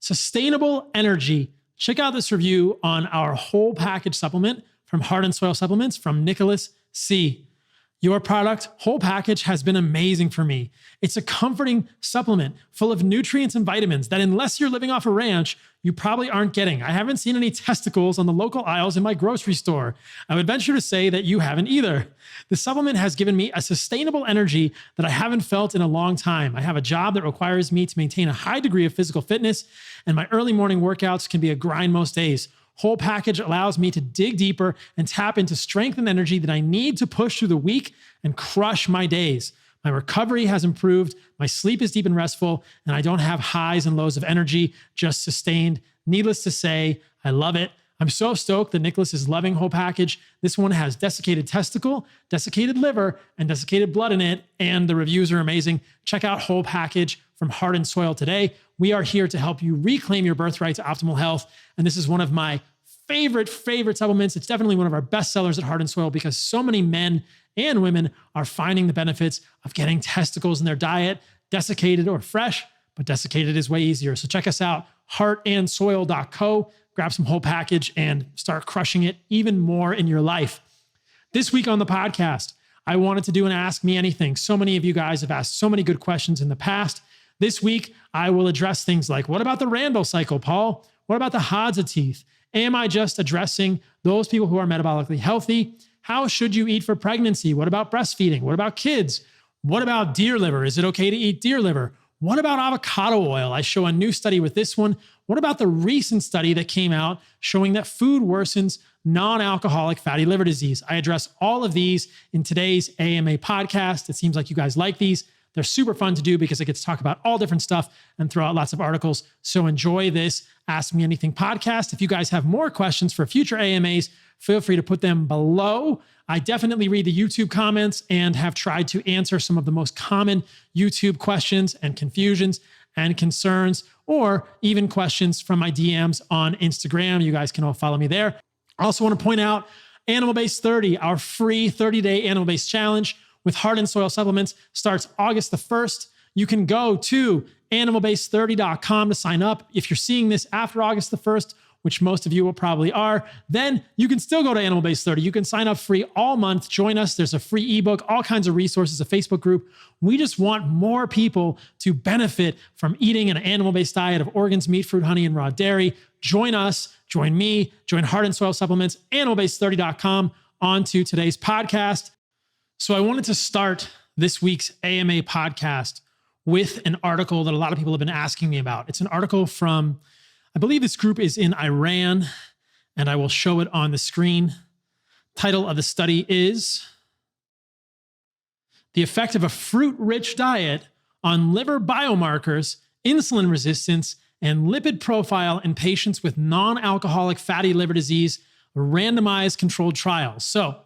sustainable energy. Check out this review on our whole package supplement from Heart & Soil Supplements from Nicholas C. Your product, whole package, has been amazing for me. It's a comforting supplement full of nutrients and vitamins that, unless you're living off a ranch, you probably aren't getting. I haven't seen any testicles on the local aisles in my grocery store. I would venture to say that you haven't either. The supplement has given me a sustainable energy that I haven't felt in a long time. I have a job that requires me to maintain a high degree of physical fitness, and my early morning workouts can be a grind most days. Whole package allows me to dig deeper and tap into strength and energy that I need to push through the week and crush my days. My recovery has improved, my sleep is deep and restful, and I don't have highs and lows of energy, just sustained. Needless to say, I love it. I'm so stoked that Nicholas is loving whole package. This one has desiccated testicle, desiccated liver, and desiccated blood in it, and the reviews are amazing. Check out whole package from Heart & Soil today. We are here to help you reclaim your birthright to optimal health, and this is one of my favorite supplements. It's definitely one of our best sellers at Heart & Soil because so many men and women are finding the benefits of getting testicles in their diet, desiccated or fresh, but desiccated is way easier. So check us out, heartandsoil.co. Grab some whole package and start crushing it even more in your life. This week on the podcast, I wanted to do an Ask Me Anything. So many of you guys have asked so many good questions in the past. This week, I will address things like, what about the Randle Cycle, Paul? What about the Hadza teeth? Am I just addressing those people who are metabolically healthy? How should you eat for pregnancy? What about breastfeeding? What about kids? What about deer liver? Is it okay to eat deer liver? What about avocado oil? I show a new study with this one. What about the recent study that came out showing that food worsens non-alcoholic fatty liver disease? I address all of these in today's AMA podcast. It seems like you guys like these. They're super fun to do because I get to talk about all different stuff and throw out lots of articles. So enjoy this Ask Me Anything podcast. If you guys have more questions for future AMAs, feel free to put them below. I definitely read the YouTube comments and have tried to answer some of the most common YouTube questions and confusions and concerns, or even questions from my DMs on Instagram. You guys can all follow me there. I also want to point out Animal Base 30, our free 30-day Animal Base challenge with Heart & Soil Supplements starts August the 1st. You can go to animalbase30.com to sign up. If you're seeing this after August the 1st, which most of you will probably are, then you can still go to Animal Base 30. You can sign up free all month. Join us. There's a free ebook, all kinds of resources, a Facebook group. We just want more people to benefit from eating an animal-based diet of organs, meat, fruit, honey, and raw dairy. Join us, join me, join Heart & Soil Supplements, animalbase30.com. On to today's podcast. So I wanted to start this week's AMA podcast with an article that a lot of people have been asking me about. It's an article from, I believe this group is in Iran, and I will show it on the screen. Title of the study is The Effect of a Fruit-Rich Diet on Liver Biomarkers, Insulin Resistance, and Lipid Profile in Patients with Non-Alcoholic Fatty Liver Disease, Randomized Controlled Trials. So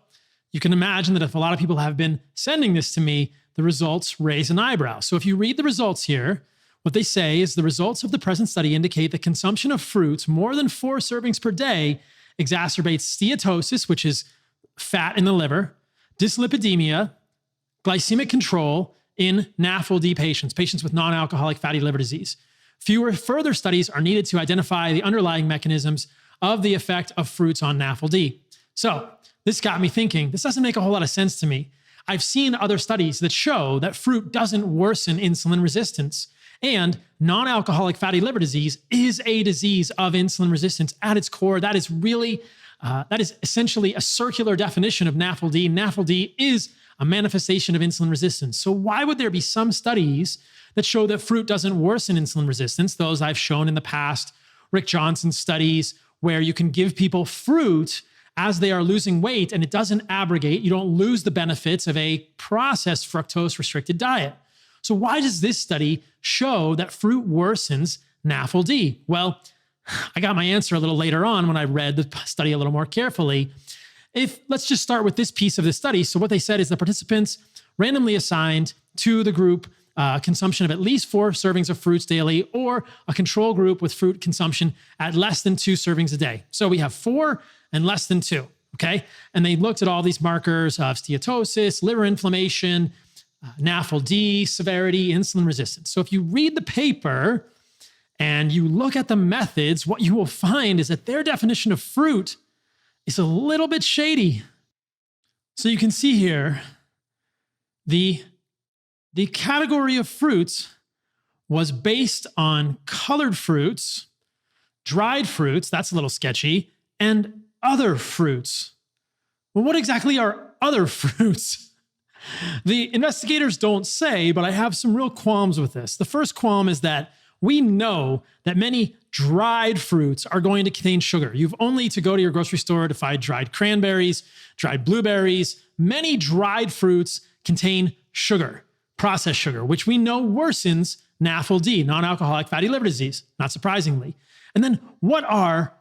you can imagine that if a lot of people have been sending this to me, the results raise an eyebrow. So if you read the results here, what they say is the results of the present study indicate that consumption of fruits more than 4 servings per day exacerbates steatosis, which is fat in the liver, dyslipidemia, glycemic control in NAFLD patients with non-alcoholic fatty liver disease. Fewer further studies are needed to identify the underlying mechanisms of the effect of fruits on NAFLD. So this got me thinking, this doesn't make a whole lot of sense to me. I've seen other studies that show that fruit doesn't worsen insulin resistance, and non-alcoholic fatty liver disease is a disease of insulin resistance at its core. That is really, that is essentially a circular definition of NAFLD. NAFLD is a manifestation of insulin resistance. So why would there be some studies that show that fruit doesn't worsen insulin resistance? Those I've shown in the past, Rick Johnson studies, where you can give people fruit as they are losing weight and it doesn't abrogate. You don't lose the benefits of a processed fructose-restricted diet. So why does this study show that fruit worsens NAFLD? Well, I got my answer a little later on when I read the study a little more carefully. Let's just start with this piece of the study. So what they said is the participants randomly assigned to the group consumption of at least 4 servings of fruits daily, or a control group with fruit consumption at less than 2 servings a day. So we have 4 and less than 2, okay? And they looked at all these markers of steatosis, liver inflammation, NAFLD severity, insulin resistance. So if you read the paper and you look at the methods, what you will find is that their definition of fruit is a little bit shady. So you can see here, the category of fruits was based on colored fruits, dried fruits, that's a little sketchy, and other fruits. Well, what exactly are other fruits? The investigators don't say, but I have some real qualms with this. The first qualm is that we know that many dried fruits are going to contain sugar. You've only to go to your grocery store to find dried cranberries, dried blueberries. Many dried fruits contain sugar, processed sugar, which we know worsens NAFLD, non-alcoholic fatty liver disease, not surprisingly. And then what are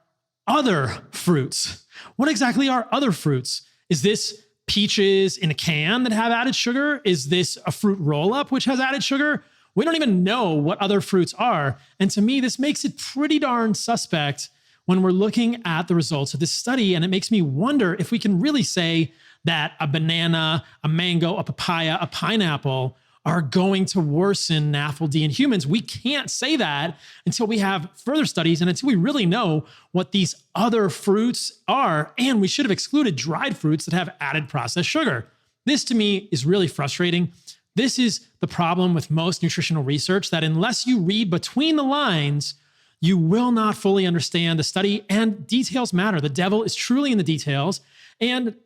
other fruits? What exactly are other fruits? Is this peaches in a can that have added sugar? Is this a fruit roll-up which has added sugar? We don't even know what other fruits are. And to me, this makes it pretty darn suspect when we're looking at the results of this study. And it makes me wonder if we can really say that a banana, a mango, a papaya, a pineapple are going to worsen NAFLD in humans. We can't say that until we have further studies and until we really know what these other fruits are. And we should have excluded dried fruits that have added processed sugar. This to me is really frustrating. This is the problem with most nutritional research, that unless you read between the lines, you will not fully understand the study, and details matter. The devil is truly in the details. And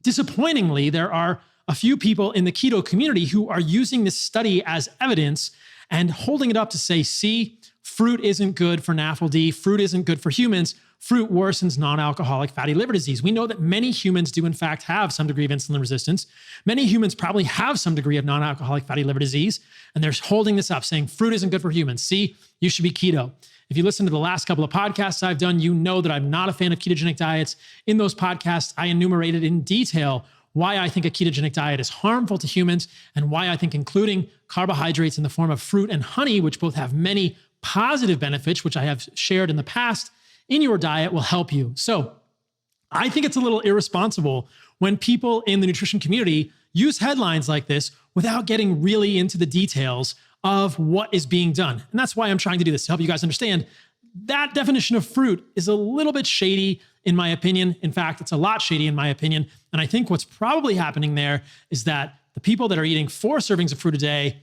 disappointingly, there are a few people in the keto community who are using this study as evidence and holding it up to say, see, fruit isn't good for NAFLD, fruit isn't good for humans, fruit worsens non-alcoholic fatty liver disease. We know that many humans do in fact have some degree of insulin resistance. Many humans probably have some degree of non-alcoholic fatty liver disease, and they're holding this up saying fruit isn't good for humans. See, you should be keto. If you listen to the last couple of podcasts I've done, you know that I'm not a fan of ketogenic diets. In those podcasts, I enumerated in detail why I think a ketogenic diet is harmful to humans and why I think including carbohydrates in the form of fruit and honey, which both have many positive benefits, which I have shared in the past, in your diet will help you. So I think it's a little irresponsible when people in the nutrition community use headlines like this without getting really into the details of what is being done. And that's why I'm trying to do this, to help you guys understand that definition of fruit is a little bit shady, in my opinion. In fact, it's a lot shady, in my opinion. And I think what's probably happening there is that the people that are eating 4 servings of fruit a day,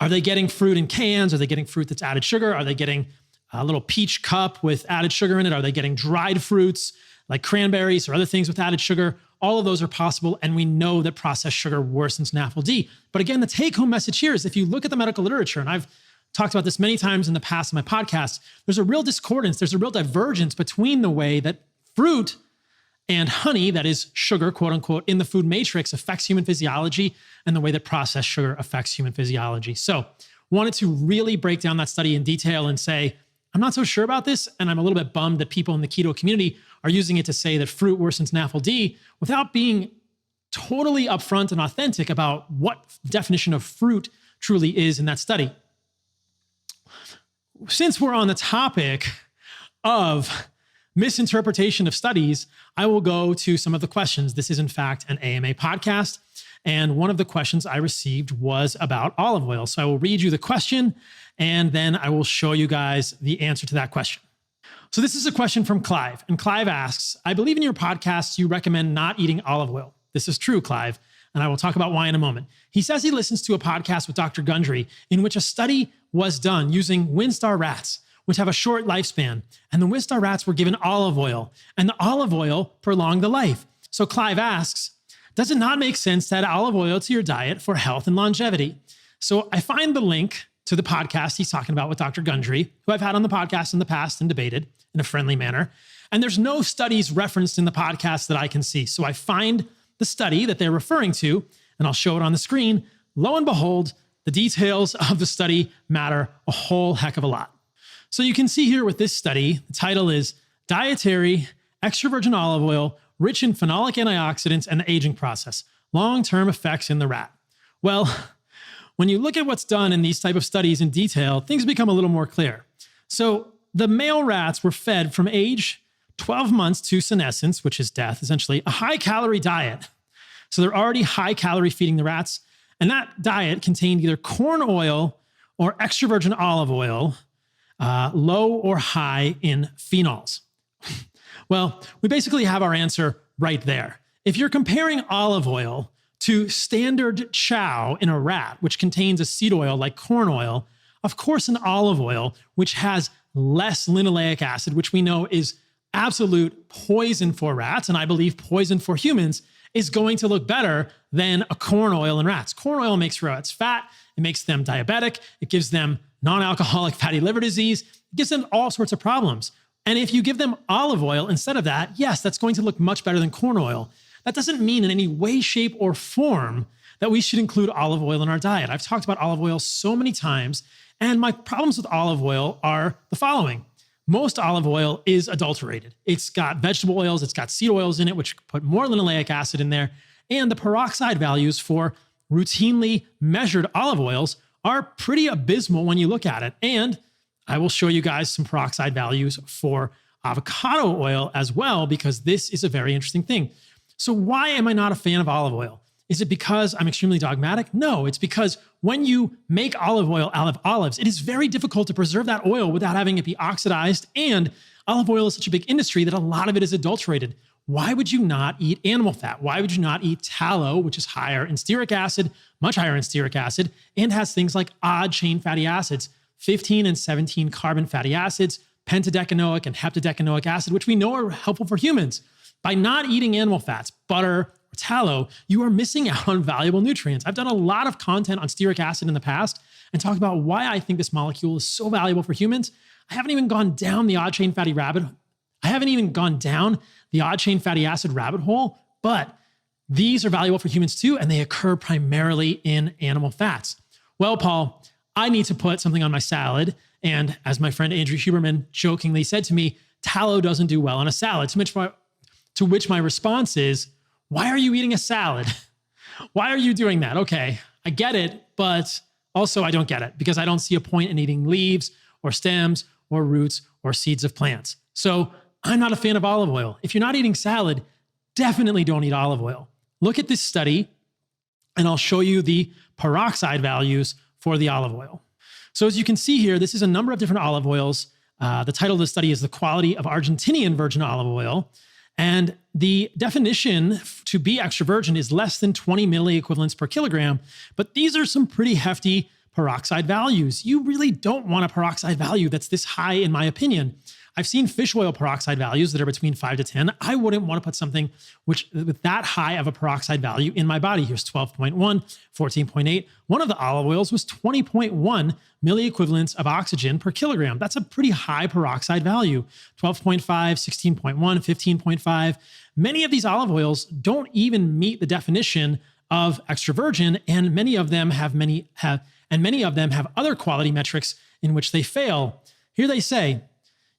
are they getting fruit in cans? Are they getting fruit that's added sugar? Are they getting a little peach cup with added sugar in it? Are they getting dried fruits like cranberries or other things with added sugar? All of those are possible. And we know that processed sugar worsens NAFLD. But again, the take-home message here is if you look at the medical literature, and I've talked about this many times in the past in my podcast, there's a real discordance, there's a real divergence between the way that fruit and honey, that is sugar, quote unquote, in the food matrix affects human physiology and the way that processed sugar affects human physiology. So wanted to really break down that study in detail and say, I'm not so sure about this, and I'm a little bit bummed that people in the keto community are using it to say that fruit worsens NAFLD without being totally upfront and authentic about what definition of fruit truly is in that study. Since we're on the topic of misinterpretation of studies, I will go to some of the questions. This is in fact an AMA podcast, and one of the questions I received was about olive oil. So I will read you the question, and then I will show you guys the answer to that question. So this is a question from Clive, and Clive asks, I believe in your podcasts you recommend not eating olive oil. This is true, Clive, and I will talk about why in a moment. He says he listens to a podcast with Dr. Gundry in which a study was done using Winstar rats, which have a short lifespan, and the Winstar rats were given olive oil, and the olive oil prolonged the life. So Clive asks, does it not make sense to add olive oil to your diet for health and longevity? So I find the link to the podcast he's talking about with Dr. Gundry, who I've had on the podcast in the past and debated in a friendly manner. And there's no studies referenced in the podcast that I can see. So I find the study that they're referring to, and I'll show it on the screen. Lo and behold, the details of the study matter a whole heck of a lot. So you can see here with this study, the title is Dietary Extra Virgin Olive Oil, Rich in Phenolic Antioxidants and the Aging Process, Long-Term Effects in the Rat. Well, when you look at what's done in these type of studies in detail, things become a little more clear. So the male rats were fed from age 12 months to senescence, which is death, essentially, a high-calorie diet. So they're already high-calorie feeding the rats, and that diet contained either corn oil or extra virgin olive oil, low or high in phenols? Well, we basically have our answer right there. If you're comparing olive oil to standard chow in a rat, which contains a seed oil like corn oil, of course, an olive oil, which has less linoleic acid, which we know is absolute poison for rats, and I believe poison for humans, is going to look better than a corn oil in rats. Corn oil makes rats fat. It makes them diabetic. It gives them non-alcoholic fatty liver disease. It gives them all sorts of problems. And if you give them olive oil instead of that, yes, that's going to look much better than corn oil. That doesn't mean in any way, shape, or form that we should include olive oil in our diet. I've talked about olive oil so many times, and my problems with olive oil are the following. Most olive oil is adulterated. It's got vegetable oils, it's got seed oils in it, which put more linoleic acid in there, and the peroxide values for routinely measured olive oils are pretty abysmal when you look at it. And I will show you guys some peroxide values for avocado oil as well, because this is a very interesting thing. So why am I not a fan of olive oil? Is it because I'm extremely dogmatic? No, it's because when you make olive oil out of olives, it is very difficult to preserve that oil without having it be oxidized. And olive oil is such a big industry that a lot of it is adulterated. Why would you not eat animal fat? Why would you not eat tallow, which is higher in stearic acid, much higher in stearic acid, and has things like odd chain fatty acids, 15 and 17 carbon fatty acids, pentadecanoic and heptadecanoic acid, which we know are helpful for humans. By not eating animal fats, butter, or tallow, you are missing out on valuable nutrients. I've done a lot of content on stearic acid in the past and talked about why I think this molecule is so valuable for humans. I haven't even gone down the odd chain fatty acid rabbit hole, but these are valuable for humans too, and they occur primarily in animal fats. Well, Paul, I need to put something on my salad. And as my friend Andrew Huberman jokingly said to me, tallow doesn't do well on a salad. To which my response is, why are you eating a salad? Why are you doing that? Okay, I get it, but also I don't get it because I don't see a point in eating leaves or stems or roots or seeds of plants. So I'm not a fan of olive oil. If you're not eating salad, definitely don't eat olive oil. Look at this study and I'll show you the peroxide values for the olive oil. So as you can see here, this is a number of different olive oils. The title of the study is The Quality of Argentinian Virgin Olive Oil. And the definition to be extra virgin is less than 20 milliequivalents per kilogram. But these are some pretty hefty peroxide values. You really don't want a peroxide value that's this high, in my opinion. I've seen fish oil peroxide values that are between 5 to 10. I wouldn't want to put something with that high of a peroxide value in my body. Here's 12.1, 14.8. One of the olive oils was 20.1 milliequivalents of oxygen per kilogram. That's a pretty high peroxide value. 12.5, 16.1, 15.5. Many of these olive oils don't even meet the definition of extra virgin, and many of them have other quality metrics in which they fail. Here they say,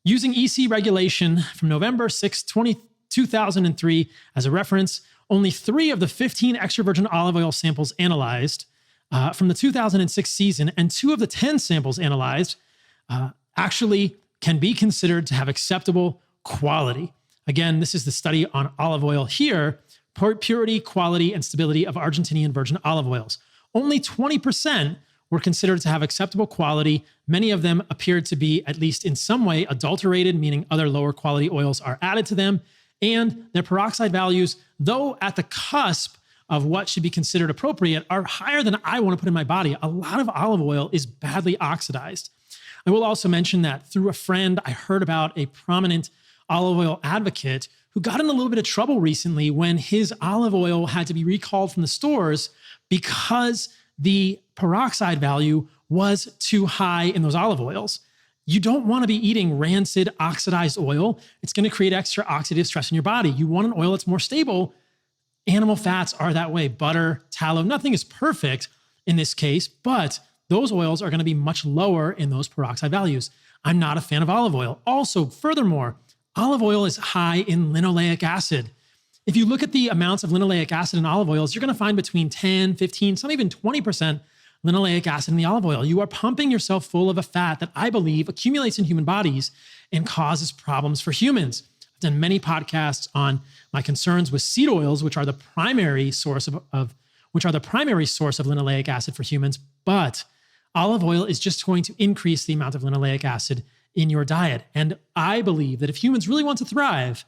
using EC regulation from November 6, 2003 as a reference, only 3 of the 15 extra virgin olive oil samples analyzed from the 2006 season and 2 of the 10 samples analyzed actually can be considered to have acceptable quality. Again, this is the study on olive oil here, purity, quality, and stability of Argentinian virgin olive oils. Only 20% were considered to have acceptable quality. Many of them appeared to be, at least in some way, adulterated, meaning other lower quality oils are added to them. And their peroxide values, though at the cusp of what should be considered appropriate, are higher than I want to put in my body. A lot of olive oil is badly oxidized. I will also mention that through a friend, I heard about a prominent olive oil advocate who got in a little bit of trouble recently when his olive oil had to be recalled from the stores because the peroxide value was too high in those olive oils. You don't want to be eating rancid, oxidized oil. It's going to create extra oxidative stress in your body. You want an oil that's more stable. Animal fats are that way. Butter, tallow, nothing is perfect in this case, but those oils are going to be much lower in those peroxide values. I'm not a fan of olive oil. Also, furthermore, olive oil is high in linoleic acid. If you look at the amounts of linoleic acid in olive oils, you're going to find between 10, 15, some even 20% linoleic acid in the olive oil. You are pumping yourself full of a fat that I believe accumulates in human bodies and causes problems for humans. I've done many podcasts on my concerns with seed oils, which are the primary source of linoleic acid for humans. But Olive oil is just going to increase the amount of linoleic acid in your diet. And I believe that if humans really want to thrive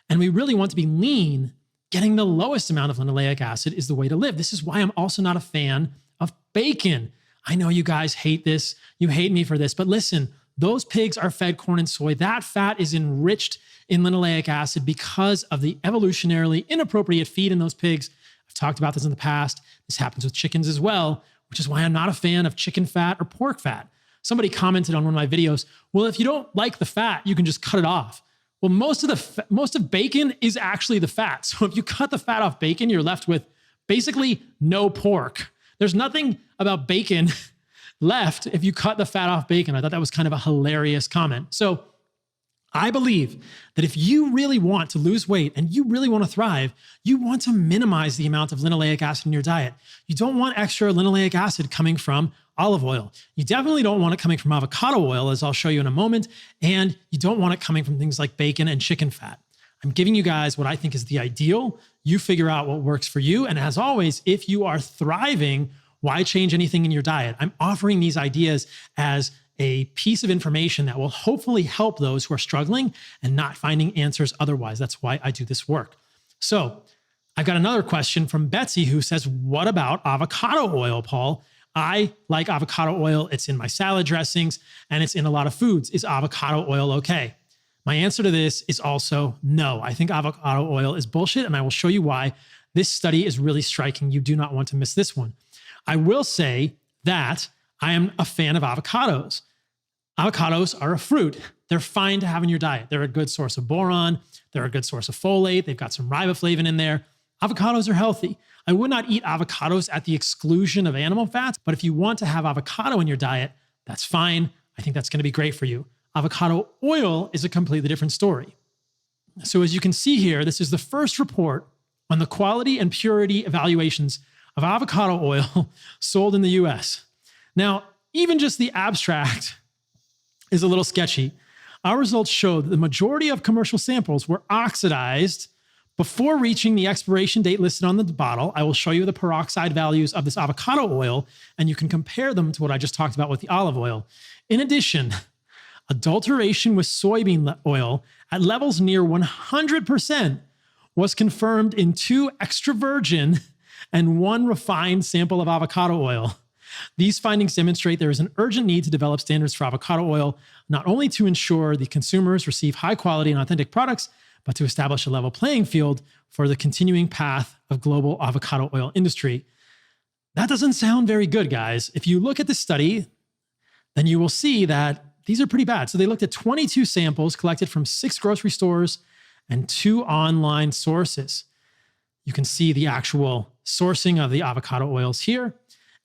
and we really want to be lean, getting the lowest amount of linoleic acid is the way to live. This is why I'm also not a fan of bacon. I know you guys hate this. You hate me for this, but listen, those pigs are fed corn and soy. That fat is enriched in linoleic acid because of the evolutionarily inappropriate feed in those pigs. I've talked about this in the past. This happens with chickens as well, which is why I'm not a fan of chicken fat or pork fat. Somebody commented on one of my videos, well, if you don't like the fat, you can just cut it off. Well, most of bacon is actually the fat. So if you cut the fat off bacon, you're left with basically no pork. There's nothing about bacon left if you cut the fat off bacon. I thought that was kind of a hilarious comment. So I believe that if you really want to lose weight and you really want to thrive, you want to minimize the amount of linoleic acid in your diet. You don't want extra linoleic acid coming from olive oil. You definitely don't want it coming from avocado oil, as I'll show you in a moment, and you don't want it coming from things like bacon and chicken fat. I'm giving you guys what I think is the ideal. You figure out what works for you. And as always, if you are thriving, why change anything in your diet? I'm offering these ideas as a piece of information that will hopefully help those who are struggling and not finding answers otherwise. That's why I do this work. So I've got another question from Betsy who says, what about avocado oil, Paul? I like avocado oil. It's in my salad dressings and it's in a lot of foods. Is avocado oil okay? My answer to this is also no. I think avocado oil is bullshit, and I will show you why. This study is really striking. You do not want to miss this one. I will say that I am a fan of avocados. Avocados are a fruit. They're fine to have in your diet. They're a good source of boron. They're a good source of folate. They've got some riboflavin in there. Avocados are healthy. I would not eat avocados at the exclusion of animal fats, but if you want to have avocado in your diet, that's fine. I think that's going to be great for you. Avocado oil is a completely different story. So as you can see here, this is the first report on the quality and purity evaluations of avocado oil sold in the US. Now, even just the abstract is a little sketchy. Our results showed that the majority of commercial samples were oxidized before reaching the expiration date listed on the bottle. I will show you the peroxide values of this avocado oil, and you can compare them to what I just talked about with the olive oil. In addition, adulteration with soybean oil at levels near 100% was confirmed in 2 extra virgin and 1 refined sample of avocado oil. These findings demonstrate there is an urgent need to develop standards for avocado oil, not only to ensure the consumers receive high quality and authentic products, but to establish a level playing field for the continuing path of global avocado oil industry. That doesn't sound very good, guys. If you look at the study, then you will see that these are pretty bad. So they looked at 22 samples collected from 6 grocery stores and 2 online sources. You can see the actual sourcing of the avocado oils here,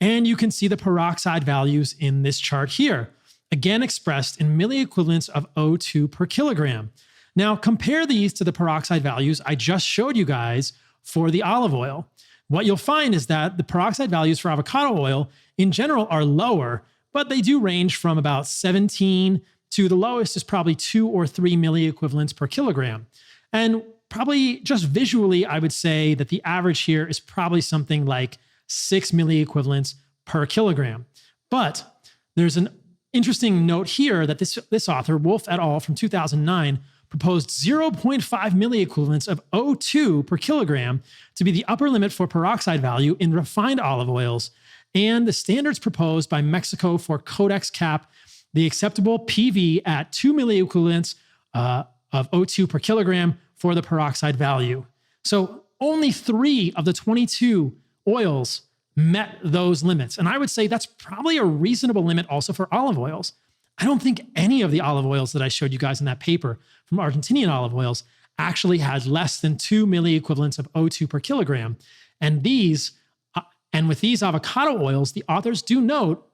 and you can see the peroxide values in this chart here, again expressed in milliequivalents of O2 per kilogram. Now, compare these to the peroxide values I just showed you guys for the olive oil. What you'll find is that the peroxide values for avocado oil in general are lower, but they do range from about 17 to the lowest is probably 2 or 3 milliequivalents per kilogram. And probably just visually, I would say that the average here is probably something like 6 milliequivalents per kilogram. But there's an interesting note here that this author, Wolf et al. From 2009, proposed 0.5 milliequivalents of O2 per kilogram to be the upper limit for peroxide value in refined olive oils, and the standards proposed by Mexico for Codex cap the acceptable PV at 2 milliequivalents of O2 per kilogram for the peroxide value. So only 3 of the 22 oils met those limits. And I would say that's probably a reasonable limit also for olive oils. I don't think any of the olive oils that I showed you guys in that paper from Argentinian olive oils actually had less than 2 milliequivalents of O2 per kilogram. And with these avocado oils, the authors do note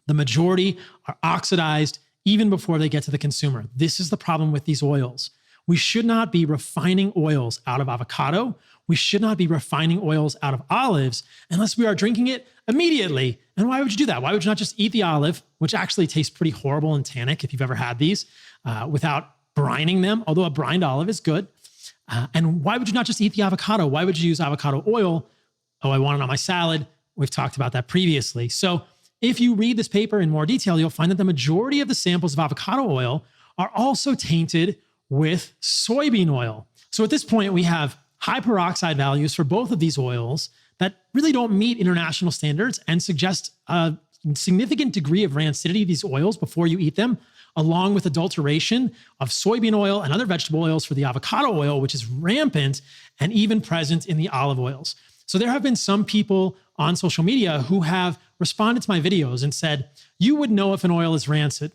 the majority are oxidized even before they get to the consumer. This is the problem with these oils. We should not be refining oils out of avocado. We should not be refining oils out of olives unless we are drinking it immediately. And why would you do that? Why would you not just eat the olive, which actually tastes pretty horrible and tannic if you've ever had these, without brining them, although a brined olive is good. And why would you not just eat the avocado? Why would you use avocado oil? Oh, I want it on my salad. We've talked about that previously. So If you read this paper in more detail, you'll find that the majority of the samples of avocado oil are also tainted with soybean oil. So at this point, we have high peroxide values for both of these oils that really don't meet international standards and suggest a significant degree of rancidity of these oils before you eat them, along with adulteration of soybean oil and other vegetable oils for the avocado oil, which is rampant and even present in the olive oils. So there have been some people on social media who have responded to my videos and said, you would know if an oil is rancid.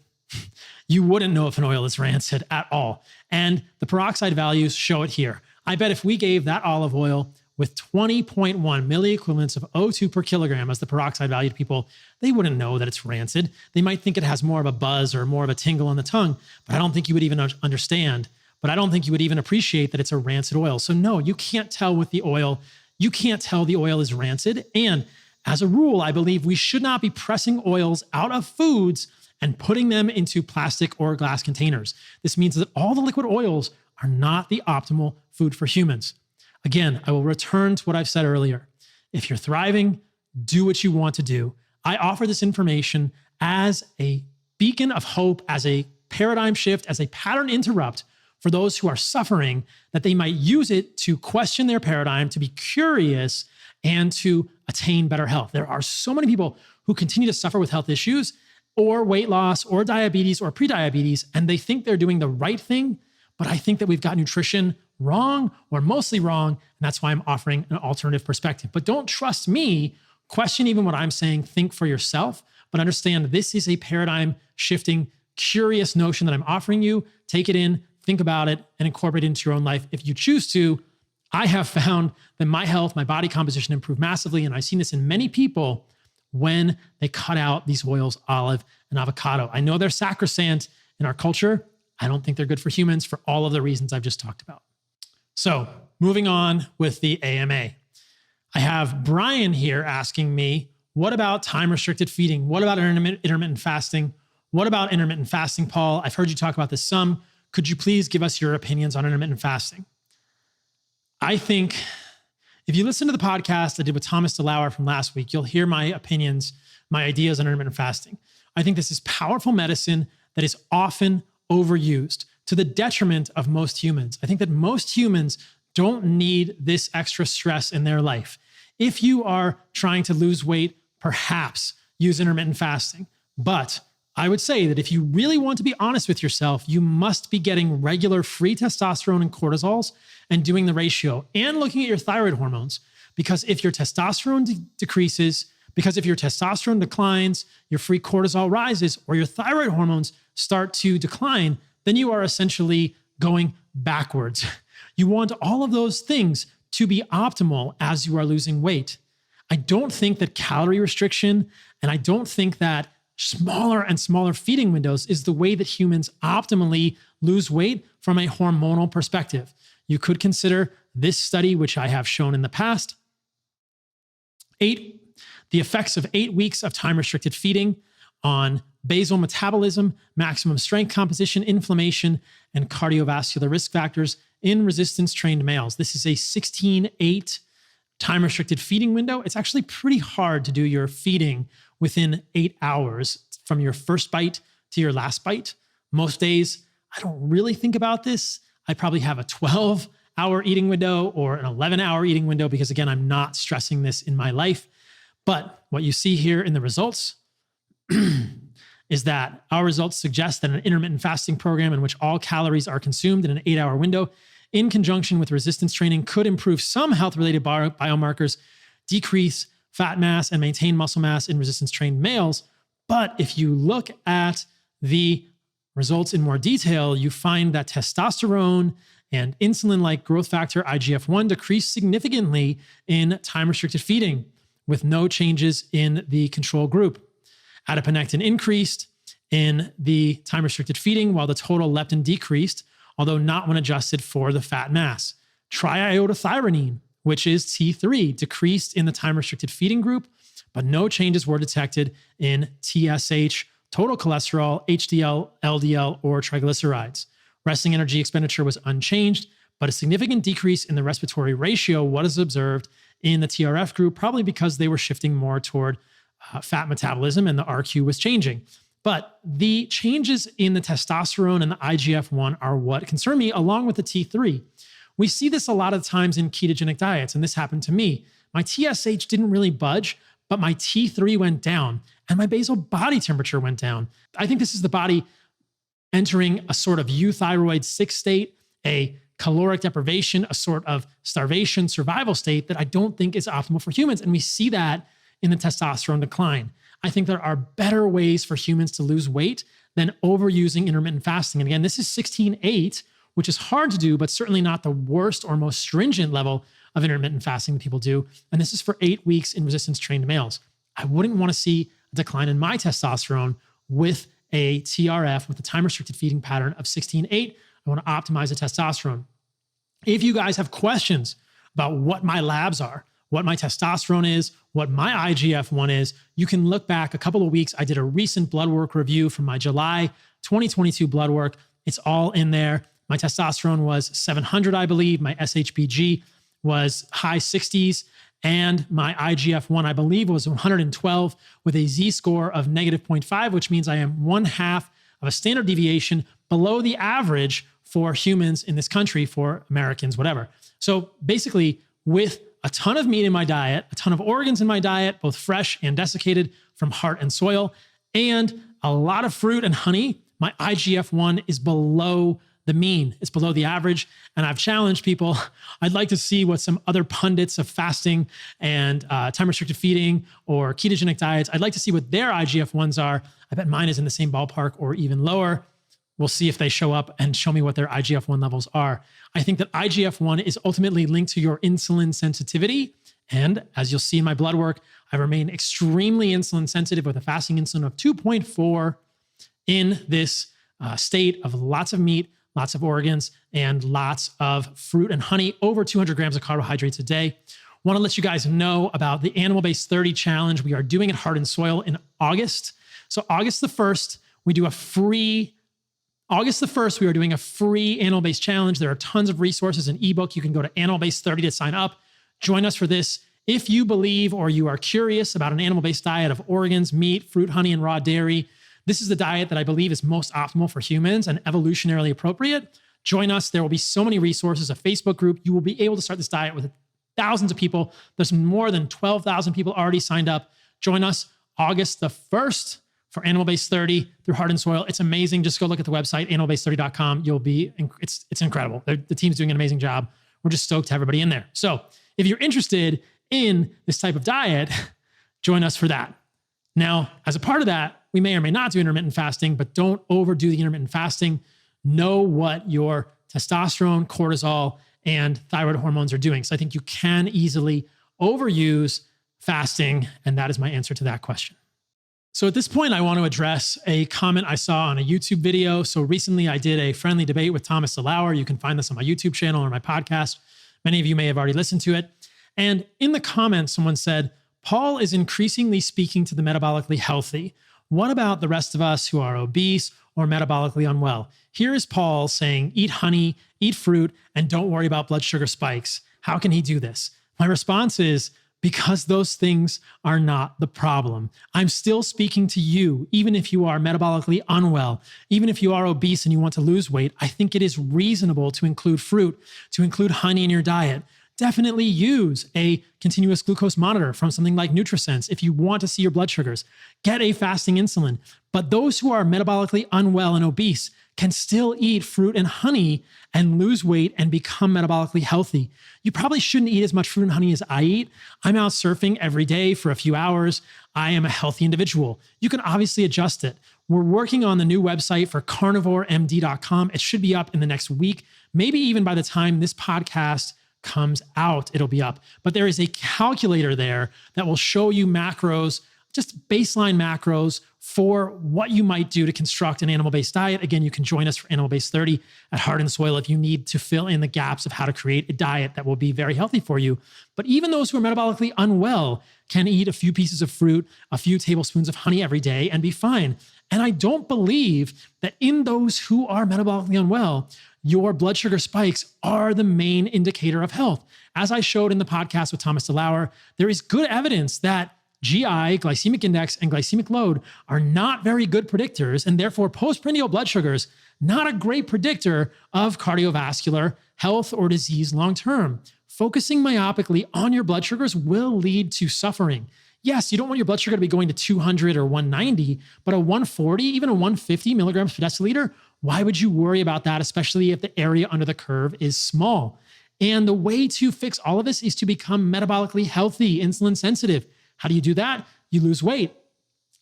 You wouldn't know if an oil is rancid at all. And the peroxide values show it here. I bet if we gave that olive oil with 20.1 milliequivalents of O2 per kilogram as the peroxide value to people, they wouldn't know that it's rancid. They might think it has more of a buzz or more of a tingle on the tongue, but I don't think you would even understand. But I don't think you would even appreciate that it's a rancid oil. So no, you can't tell with the oil. You can't tell the oil is rancid. And as a rule, I believe we should not be pressing oils out of foods and putting them into plastic or glass containers. This means that all the liquid oils are not the optimal food for humans. Again, I will return to what I've said earlier. If you're thriving, do what you want to do. I offer this information as a beacon of hope, as a paradigm shift, as a pattern interrupt for those who are suffering, that they might use it to question their paradigm, to be curious, and to attain better health. There are so many people who continue to suffer with health issues or weight loss or diabetes or prediabetes, and they think they're doing the right thing, but I think that we've got nutrition wrong or mostly wrong, and that's why I'm offering an alternative perspective. But don't trust me. Question even what I'm saying. Think for yourself, but understand this is a paradigm shifting, curious notion that I'm offering you. Take it in, think about it, and incorporate it into your own life if you choose to. I have found that my health, my body composition improved massively, and I've seen this in many people when they cut out these oils, olive and avocado. I know they're sacrosanct in our culture. I don't think they're good for humans for all of the reasons I've just talked about. So moving on with the AMA. I have Brian here asking me, what about time-restricted feeding? What about intermittent fasting? What about intermittent fasting, Paul? I've heard you talk about this some. Could you please give us your opinions on intermittent fasting? I think if you listen to the podcast I did with Thomas DeLauer from last week, you'll hear my opinions, my ideas on intermittent fasting. I think this is powerful medicine that is often overused to the detriment of most humans. I think that most humans don't need this extra stress in their life. If you are trying to lose weight, perhaps use intermittent fasting. But I would say that if you really want to be honest with yourself, you must be getting regular free testosterone and cortisols and doing the ratio and looking at your thyroid hormones. Because if your testosterone decreases, because if your testosterone declines, your free cortisol rises, or your thyroid hormones start to decline, then you are essentially going backwards. You want all of those things to be optimal as you are losing weight. I don't think that calorie restriction, and I don't think that smaller and smaller feeding windows is the way that humans optimally lose weight from a hormonal perspective. You could consider this study, which I have shown in the past, the effects of 8 weeks of time-restricted feeding on basal metabolism, maximum strength composition, inflammation, and cardiovascular risk factors in resistance-trained males. This is a 16-8 time-restricted feeding window. It's actually pretty hard to do your feeding within 8 hours from your first bite to your last bite. Most days, I don't really think about this. I probably have a 12-hour eating window or an 11-hour eating window because, again, I'm not stressing this in my life. But what you see here in the results is that our results suggest that an intermittent fasting program in which all calories are consumed in an 8-hour window in conjunction with resistance training could improve some health-related biomarkers, decrease fat mass, and maintain muscle mass in resistance-trained males. But if you look at the results in more detail, you find that testosterone and insulin-like growth factor IGF-1 decreased significantly in time-restricted feeding with no changes in the control group. Adiponectin increased in the time-restricted feeding while the total leptin decreased, although not when adjusted for the fat mass. Triiodothyronine, which is T3, decreased in the time-restricted feeding group, but no changes were detected in TSH, total cholesterol, HDL, LDL, or triglycerides. Resting energy expenditure was unchanged, but a significant decrease in the respiratory ratio was observed in the TRF group, probably because they were shifting more toward fat metabolism and the RQ was changing. But the changes in the testosterone and the IGF-1 are what concern me, along with the T3. We see this a lot of times in ketogenic diets, and this happened to me. My TSH didn't really budge, but my T3 went down and my basal body temperature went down. I think this is the body entering a sort of euthyroid 6 state, a caloric deprivation, a sort of starvation survival state that I don't think is optimal for humans. And we see that in the testosterone decline. I think there are better ways for humans to lose weight than overusing intermittent fasting. And again, this is 16-8, which is hard to do, but certainly not the worst or most stringent level of intermittent fasting that people do. And this is for 8 weeks in resistance trained males. I wouldn't want to see a decline in my testosterone with a TRF, with a time restricted feeding pattern of 16-8. I want to optimize the testosterone. If you guys have questions about what my labs are, what my testosterone is, what my IGF-1 is, you can look back a couple of weeks. I did a recent blood work review from my July 2022 blood work. It's all in there. My testosterone was 700, I believe. My SHBG was high 60s. And my IGF-1, I believe, was 112 with a Z-score of -0.5, which means I am 1/2 of a standard deviation below the average for humans in this country, for Americans, whatever. So basically, with a ton of meat in my diet, a ton of organs in my diet, both fresh and desiccated from heart and soil, and a lot of fruit and honey, my IGF-1 is below the mean. It's below the average. And I've challenged people. I'd like to see what some other pundits of fasting and time-restricted feeding or ketogenic diets, I'd like to see what their IGF-1s are. I bet mine is in the same ballpark or even lower. We'll see if they show up and show me what their IGF-1 levels are. I think that IGF-1 is ultimately linked to your insulin sensitivity. And as you'll see in my blood work, I remain extremely insulin sensitive with a fasting insulin of 2.4 in this state of lots of meat, lots of organs, and lots of fruit and honey, over 200 grams of carbohydrates a day. Want to let you guys know about the Animal-Based 30 Challenge we are doing at Heart and Soil in August. So August the 1st, we are doing a free Animal-Based Challenge. There are tons of resources and ebook. You can go to Animal-Based 30 to sign up. Join us for this. If you believe or you are curious about an animal-based diet of organs, meat, fruit, honey, and raw dairy, this is the diet that I believe is most optimal for humans and evolutionarily appropriate. Join us. There will be so many resources, a Facebook group. You will be able to start this diet with thousands of people. There's more than 12,000 people already signed up. Join us August the 1st for Animal-Based 30 through Heart and Soil. It's amazing. Just go look at the website, animalbased30.com. It's incredible. The team's doing an amazing job. We're just stoked to have everybody in there. So if you're interested in this type of diet, join us for that. Now, as a part of that, we may or may not do intermittent fasting, but don't overdo the intermittent fasting. Know what your testosterone, cortisol, and thyroid hormones are doing. So I think you can easily overuse fasting, and that is my answer to that question. So at this point, I want to address a comment I saw on a YouTube video. So recently I did a friendly debate with Thomas DeLauer. You can find this on my YouTube channel or my podcast. Many of you may have already listened to it. And in the comments, someone said, Paul is increasingly speaking to the metabolically healthy. What about the rest of us who are obese or metabolically unwell? Here is Paul saying, eat honey, eat fruit, and don't worry about blood sugar spikes. How can he do this? My response is, because those things are not the problem. I'm still speaking to you, even if you are metabolically unwell, even if you are obese and you want to lose weight. I think it is reasonable to include fruit, to include honey in your diet. Definitely use a continuous glucose monitor from something like NutriSense if you want to see your blood sugars. Get a fasting insulin. But those who are metabolically unwell and obese can still eat fruit and honey and lose weight and become metabolically healthy. You probably shouldn't eat as much fruit and honey as I eat. I'm out surfing every day for a few hours. I am a healthy individual. You can obviously adjust it. We're working on the new website for carnivoremd.com. It should be up in the next week, maybe even by the time this podcast comes out, it'll be up. But there is a calculator there that will show you macros, just baseline macros for what you might do to construct an animal-based diet. Again, you can join us for Animal-Based 30 at Heart and Soil if you need to fill in the gaps of how to create a diet that will be very healthy for you. But even those who are metabolically unwell can eat a few pieces of fruit, a few tablespoons of honey every day and be fine. And I don't believe that in those who are metabolically unwell, your blood sugar spikes are the main indicator of health. As I showed in the podcast with Thomas DeLauer, there is good evidence that GI, glycemic index, and glycemic load are not very good predictors, and therefore postprandial blood sugars, not a great predictor of cardiovascular health or disease long-term. Focusing myopically on your blood sugars will lead to suffering. Yes, you don't want your blood sugar to be going to 200 or 190, but a 140, even a 150 milligrams per deciliter, why would you worry about that, especially if the area under the curve is small? And the way to fix all of this is to become metabolically healthy, insulin sensitive. How do you do that? You lose weight.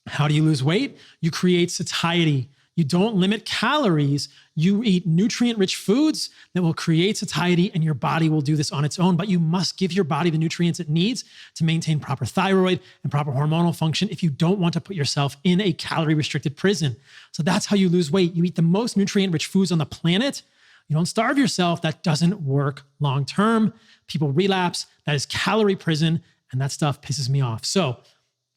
How do you lose weight? You create satiety. You don't limit calories. You eat nutrient-rich foods that will create satiety, and your body will do this on its own. But you must give your body the nutrients it needs to maintain proper thyroid and proper hormonal function if you don't want to put yourself in a calorie-restricted prison. So that's how you lose weight. You eat the most nutrient-rich foods on the planet. You don't starve yourself. That doesn't work long-term. People relapse. That is calorie prison, and that stuff pisses me off. So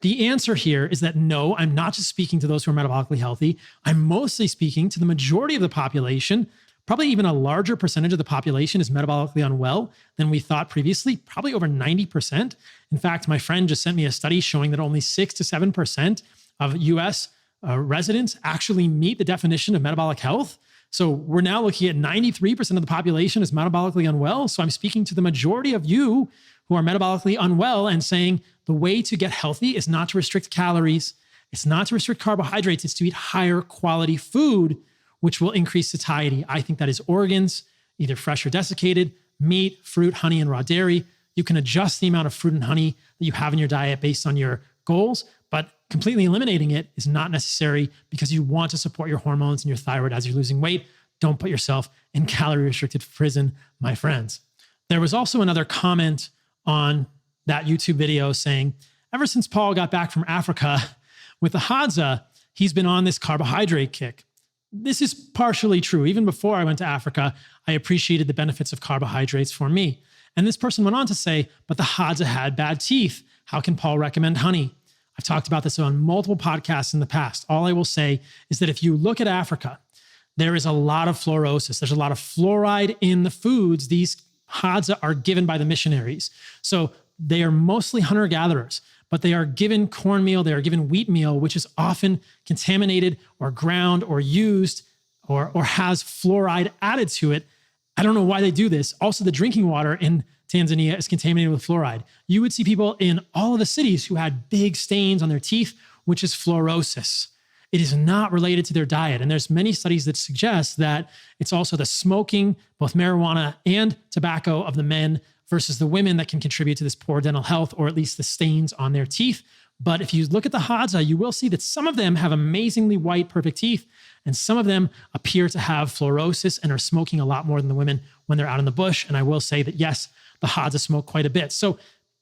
the answer here is that no, I'm not just speaking to those who are metabolically healthy. I'm mostly speaking to the majority of the population. Probably even a larger percentage of the population is metabolically unwell than we thought previously, probably over 90%. In fact, my friend just sent me a study showing that only 6 to 7% of US residents actually meet the definition of metabolic health. So we're now looking at 93% of the population is metabolically unwell. So I'm speaking to the majority of you who are metabolically unwell and saying the way to get healthy is not to restrict calories. It's not to restrict carbohydrates. It's to eat higher quality food, which will increase satiety. I think that is organs, either fresh or desiccated, meat, fruit, honey, and raw dairy. You can adjust the amount of fruit and honey that you have in your diet based on your goals, but completely eliminating it is not necessary because you want to support your hormones and your thyroid as you're losing weight. Don't put yourself in calorie-restricted prison, my friends. There was also another comment on that YouTube video saying, ever since Paul got back from Africa with the Hadza, he's been on this carbohydrate kick. This is partially true. Even before I went to Africa, I appreciated the benefits of carbohydrates for me. And this person went on to say, but the Hadza had bad teeth. How can Paul recommend honey? I've talked about this on multiple podcasts in the past. All I will say is that if you look at Africa, there is a lot of fluorosis. There's a lot of fluoride in the foods these Hadza are given by the missionaries. So they are mostly hunter-gatherers, but they are given cornmeal, they are given wheat meal, which is often contaminated or ground or used or has fluoride added to it. I don't know why they do this. Also, the drinking water in Tanzania is contaminated with fluoride. You would see people in all of the cities who had big stains on their teeth, which is fluorosis. It is not related to their diet. And there's many studies that suggest that it's also the smoking, both marijuana and tobacco of the men versus the women that can contribute to this poor dental health, or at least the stains on their teeth. But if you look at the Hadza, you will see that some of them have amazingly white, perfect teeth, and some of them appear to have fluorosis and are smoking a lot more than the women when they're out in the bush. And I will say that, yes, the Hadza smoke quite a bit. So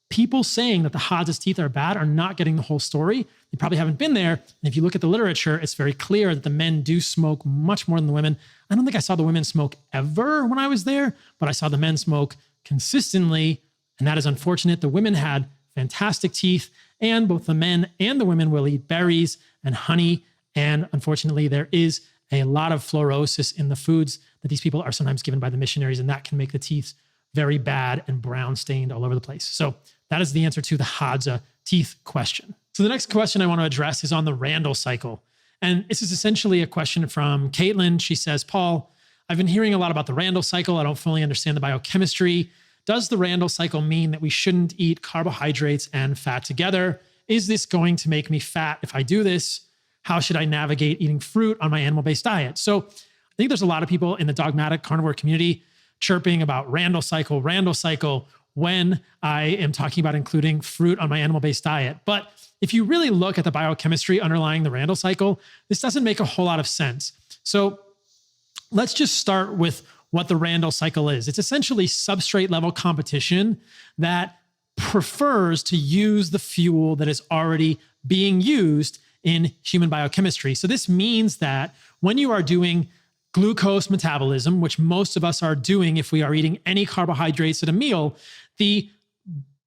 people saying that the Hadza's teeth are bad are not getting the whole story. They probably haven't been there. And if you look at the literature, it's very clear that the men do smoke much more than the women. I don't think I saw the women smoke ever when I was there, but I saw the men smoke consistently. And that is unfortunate. The women had fantastic teeth, and both the men and the women will eat berries and honey. And unfortunately, there is a lot of fluorosis in the foods that these people are sometimes given by the missionaries, and that can make the teeth very bad and brown stained all over the place. So that is the answer to the Hadza teeth question. So the next question I want to address is on the Randle cycle. And this is essentially a question from Caitlin. She says, Paul, I've been hearing a lot about the Randle cycle. I don't fully understand the biochemistry. Does the Randle cycle mean that we shouldn't eat carbohydrates and fat together? Is this going to make me fat if I do this? How should I navigate eating fruit on my animal-based diet? So I think there's a lot of people in the dogmatic carnivore community chirping about Randle cycle, when I am talking about including fruit on my animal-based diet. But if you really look at the biochemistry underlying the Randle cycle, this doesn't make a whole lot of sense. So let's just start with what the Randle cycle is. It's essentially substrate level competition that prefers to use the fuel that is already being used in human biochemistry. So this means that when you are doing glucose metabolism, which most of us are doing if we are eating any carbohydrates at a meal, the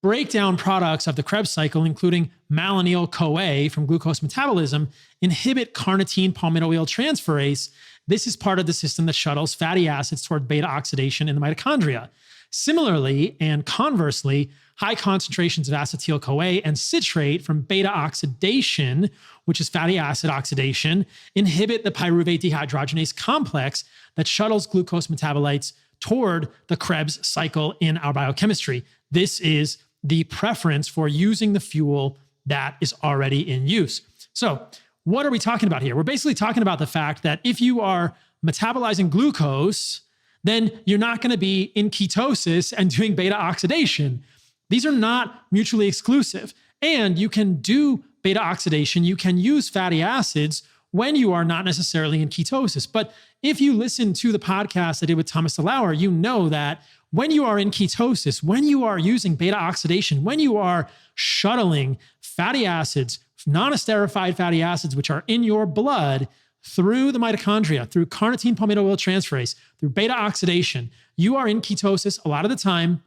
breakdown products of the Krebs cycle, including malonyl-CoA from glucose metabolism, inhibit carnitine palmitoyl transferase. This is part of the system that shuttles fatty acids toward beta oxidation in the mitochondria. Similarly, and conversely, high concentrations of acetyl-CoA and citrate from beta oxidation, which is fatty acid oxidation, inhibit the pyruvate dehydrogenase complex that shuttles glucose metabolites toward the Krebs cycle in our biochemistry. This is the preference for using the fuel that is already in use. So, what are we talking about here? We're basically talking about the fact that if you are metabolizing glucose, then you're not going to be in ketosis and doing beta oxidation. These are not mutually exclusive. And you can do beta oxidation, you can use fatty acids when you are not necessarily in ketosis. But if you listen to the podcast I did with Thomas DeLauer, you know that when you are in ketosis, when you are using beta oxidation, when you are shuttling fatty acids, non-esterified fatty acids, which are in your blood, through the mitochondria, through carnitine palmitoyl transferase, through beta oxidation, you are in ketosis a lot of the time.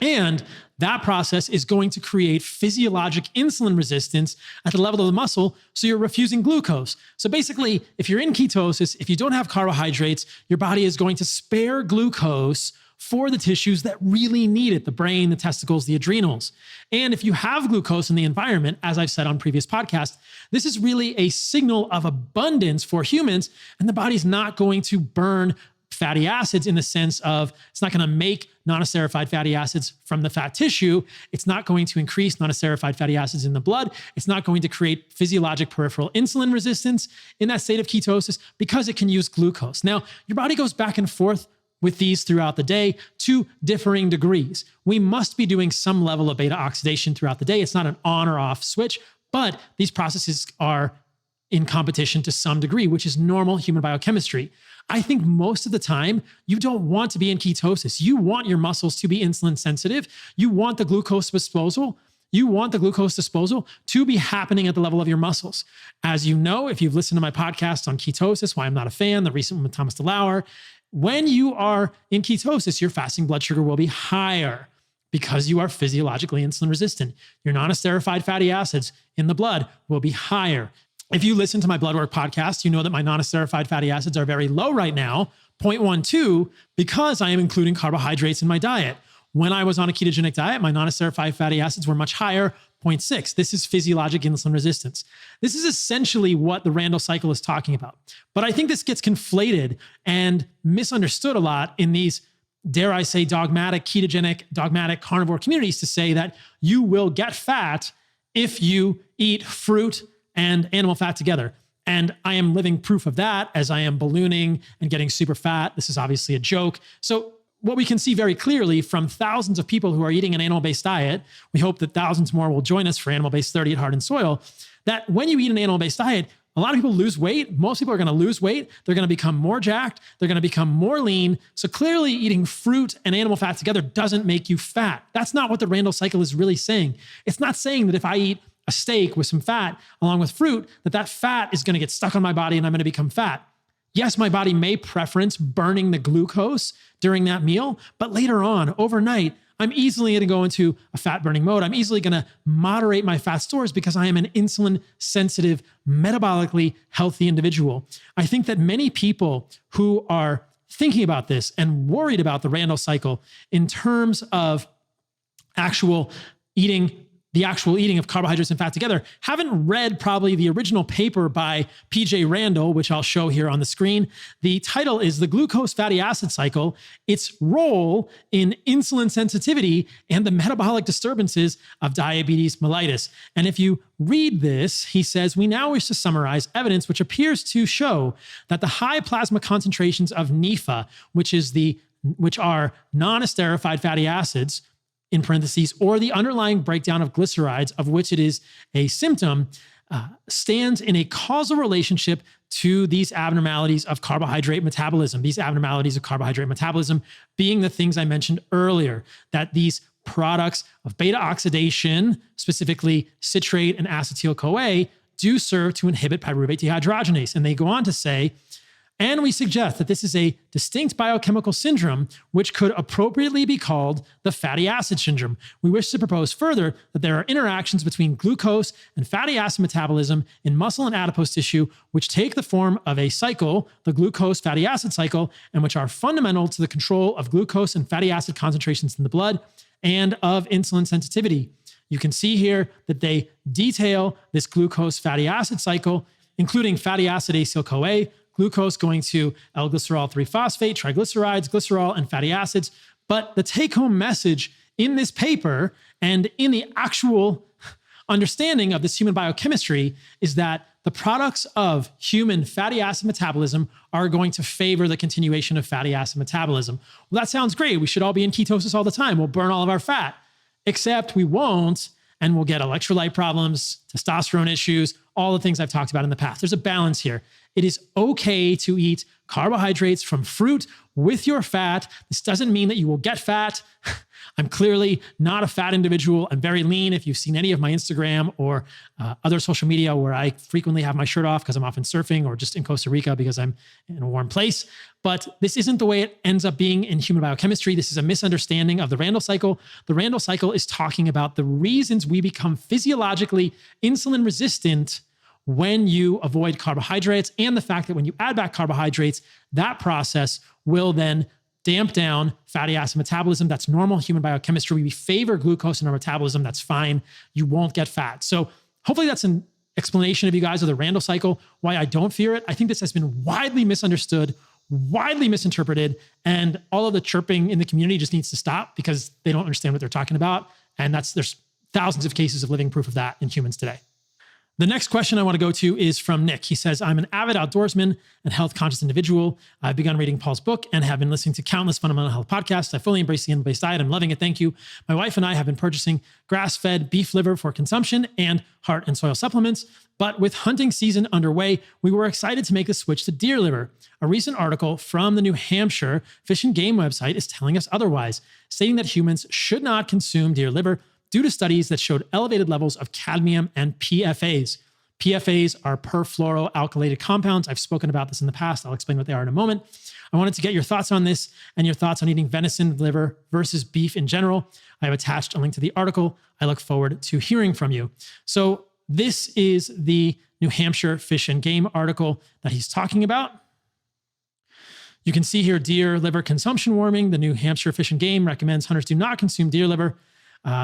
And that process is going to create physiologic insulin resistance at the level of the muscle, so you're refusing glucose. So basically, if you're in ketosis, if you don't have carbohydrates, your body is going to spare glucose for the tissues that really need it, the brain, the testicles, the adrenals. And if you have glucose in the environment, as I've said on previous podcasts, this is really a signal of abundance for humans, and the body's not going to burn fatty acids in the sense of it's not going to make non-esterified fatty acids from the fat tissue. It's not going to increase non-esterified fatty acids in the blood. It's not going to create physiologic peripheral insulin resistance in that state of ketosis because it can use glucose. Now, your body goes back and forth with these throughout the day to differing degrees. We must be doing some level of beta oxidation throughout the day. It's not an on or off switch, but these processes are in competition to some degree, which is normal human biochemistry. I think most of the time, you don't want to be in ketosis. You want your muscles to be insulin sensitive. You want the glucose disposal. You want the glucose disposal to be happening at the level of your muscles. As you know, if you've listened to my podcast on ketosis, why I'm not a fan, the recent one with Thomas DeLauer, when you are in ketosis, your fasting blood sugar will be higher because you are physiologically insulin resistant. Your non-esterified fatty acids in the blood will be higher. If you listen to my blood work podcast, you know that my non-esterified fatty acids are very low right now, 0.12, because I am including carbohydrates in my diet. When I was on a ketogenic diet, my non-esterified fatty acids were much higher, 0.6. This is physiologic insulin resistance. This is essentially what the Randle cycle is talking about. But I think this gets conflated and misunderstood a lot in these, dare I say, dogmatic, ketogenic, dogmatic carnivore communities to say that you will get fat if you eat fruit and animal fat together. And I am living proof of that as I am ballooning and getting super fat. This is obviously a joke. So what we can see very clearly from thousands of people who are eating an animal-based diet, we hope that thousands more will join us for Animal-Based 30 at Heart and Soil, that when you eat an animal-based diet, a lot of people lose weight. Most people are going to lose weight. They're going to become more jacked. They're going to become more lean. So clearly eating fruit and animal fat together doesn't make you fat. That's not what the Randle cycle is really saying. It's not saying that if I eat a steak with some fat along with fruit, that fat is going to get stuck on my body and I'm going to become fat. Yes, my body may preference burning the glucose during that meal, but later on, overnight, I'm easily going to go into a fat burning mode. I'm easily going to moderate my fat stores because I am an insulin sensitive, metabolically healthy individual. I think that many people who are thinking about this and worried about the Randle cycle in terms of the actual eating of carbohydrates and fat together, haven't read probably the original paper by PJ Randle, which I'll show here on the screen. The title is The Glucose Fatty Acid Cycle, Its Role in Insulin Sensitivity and the Metabolic Disturbances of Diabetes Mellitus. And if you read this, he says, we now wish to summarize evidence which appears to show that the high plasma concentrations of NEFA, which are non-esterified fatty acids, in parentheses, or the underlying breakdown of glycerides, of which it is a symptom, stands in a causal relationship to these abnormalities of carbohydrate metabolism. These abnormalities of carbohydrate metabolism being the things I mentioned earlier, that these products of beta oxidation, specifically citrate and acetyl-CoA, do serve to inhibit pyruvate dehydrogenase. And they go on to say, And we suggest that this is a distinct biochemical syndrome, which could appropriately be called the fatty acid syndrome. We wish to propose further that there are interactions between glucose and fatty acid metabolism in muscle and adipose tissue, which take the form of a cycle, the glucose fatty acid cycle, and which are fundamental to the control of glucose and fatty acid concentrations in the blood and of insulin sensitivity. You can see here that they detail this glucose fatty acid cycle, including fatty acid acyl-CoA, glucose going to L-glycerol 3-phosphate, triglycerides, glycerol, and fatty acids. But the take-home message in this paper and in the actual understanding of this human biochemistry is that the products of human fatty acid metabolism are going to favor the continuation of fatty acid metabolism. Well, that sounds great. We should all be in ketosis all the time. We'll burn all of our fat, except we won't, and we'll get electrolyte problems, testosterone issues, all the things I've talked about in the past. There's a balance here. It is okay to eat carbohydrates from fruit with your fat. This doesn't mean that you will get fat. I'm clearly not a fat individual. I'm very lean. If you've seen any of my Instagram or other social media where I frequently have my shirt off because I'm often surfing or just in Costa Rica because I'm in a warm place. But this isn't the way it ends up being in human biochemistry. This is a misunderstanding of the Randle cycle. The Randle cycle is talking about the reasons we become physiologically insulin resistant when you avoid carbohydrates, and the fact that when you add back carbohydrates, that process will then damp down fatty acid metabolism. That's normal human biochemistry. We favor glucose in our metabolism. That's fine. You won't get fat. So hopefully that's an explanation of you guys of the Randle cycle, why I don't fear it. I think this has been widely misunderstood, widely misinterpreted, and all of the chirping in the community just needs to stop because they don't understand what they're talking about. And there's thousands of cases of living proof of that in humans today. The next question I want to go to is from Nick. He says, I'm an avid outdoorsman and health-conscious individual. I've begun reading Paul's book and have been listening to countless fundamental health podcasts. I fully embrace the animal-based diet. I'm loving it. Thank you. My wife and I have been purchasing grass-fed beef liver for consumption and heart and soil supplements. But with hunting season underway, we were excited to make the switch to deer liver. A recent article from the New Hampshire Fish and Game website is telling us otherwise, stating that humans should not consume deer liver due to studies that showed elevated levels of cadmium and PFAs. PFAs are perfluoroalkylated compounds. I've spoken about this in the past. I'll explain what they are in a moment. I wanted to get your thoughts on this and your thoughts on eating venison liver versus beef in general. I have attached a link to the article. I look forward to hearing from you. So this is the New Hampshire Fish and Game article that he's talking about. You can see here deer liver consumption warning. The New Hampshire Fish and Game recommends hunters do not consume deer liver.